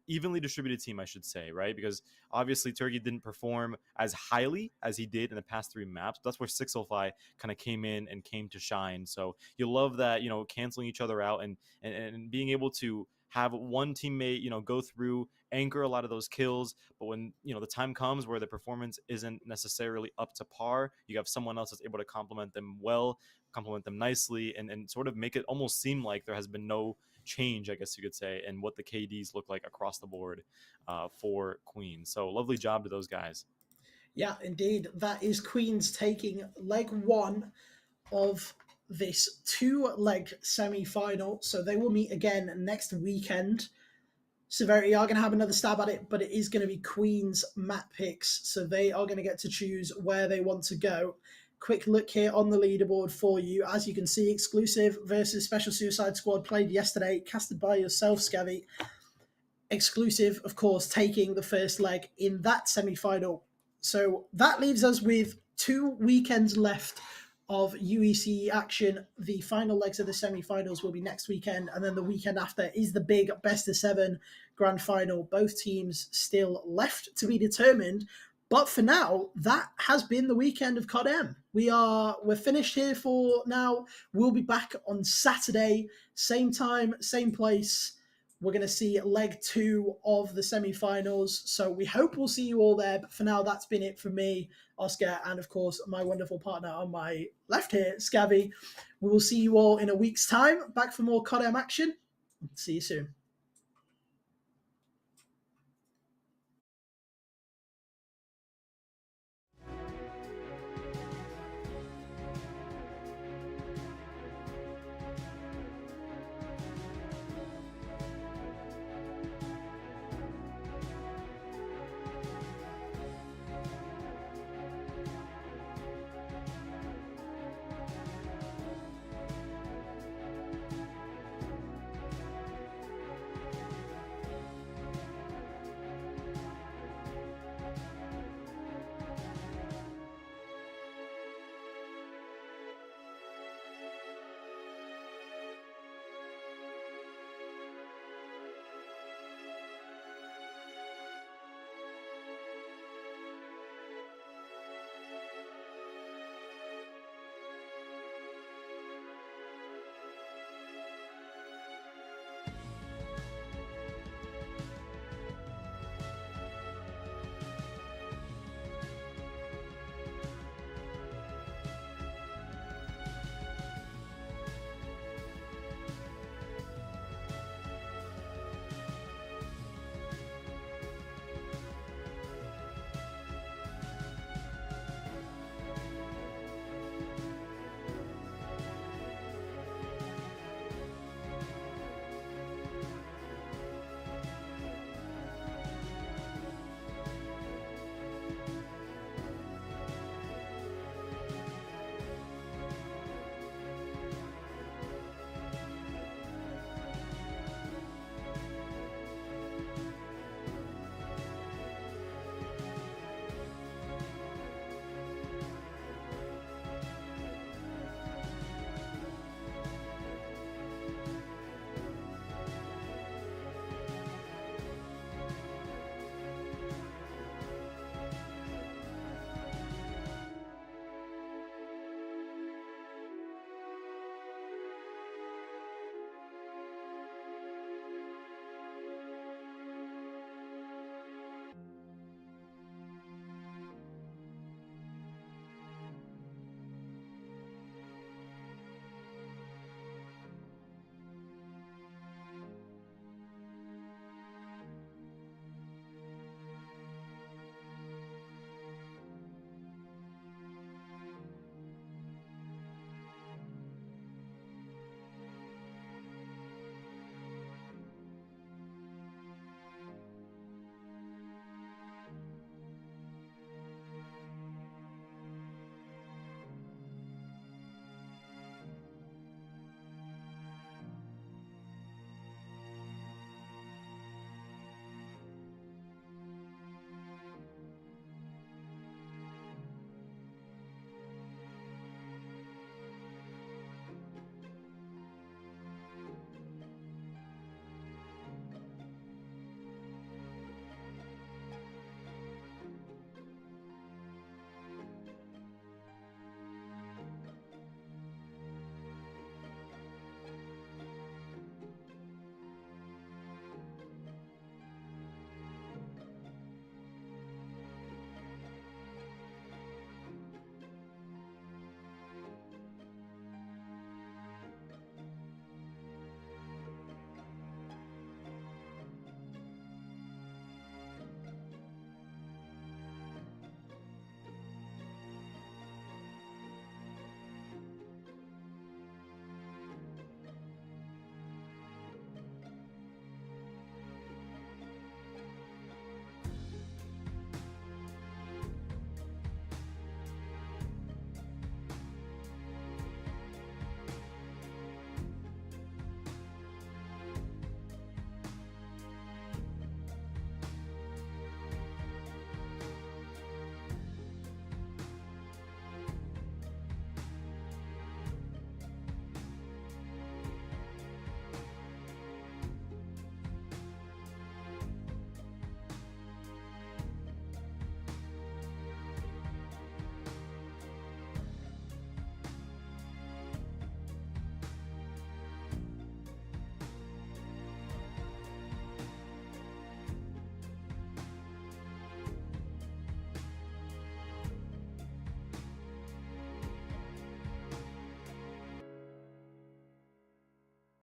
A: evenly distributed team, I should say, right? Because obviously Turkey didn't perform as highly as he did in the past 3 maps. That's where Sixelfi kind of came in and came to shine. So you love that, you know, canceling each other out and being able to have one teammate, you know, go through, anchor a lot of those kills. But when, you know, the time comes where the performance isn't necessarily up to par, you have someone else that's able to complement them well, complement them nicely, and sort of make it almost seem like there has been no change, I guess you could say, and what the KDs look like across the board for Queens. So lovely job to those guys.
B: Yeah, indeed. That is Queens taking leg 1 of this 2-leg semi-final. So they will meet again next weekend. Severity are going to have another stab at it, but it is going to be Queens map picks. So they are going to get to choose where they want to go. Quick look here on the leaderboard for you. As you can see, Exclusive versus Special Suicide Squad played yesterday, casted by yourself, Scavvy. Exclusive, of course, taking the first leg in that semi-final. So that leaves us with 2 weekends left of UECE action. The final legs of the semi-finals will be next weekend, and then the weekend after is the big best of 7 grand final. Both teams still left to be determined, But for now, that has been the weekend of CODM. We're finished here for now. We'll be back on Saturday, same time, same place. We're going to see leg 2 of the semi-finals. So we hope we'll see you all there. But for now, that's been it for me, Oscar, and of course, my wonderful partner on my left here, Scabby. We will see you all in a week's time. Back for more CODM action. See you soon.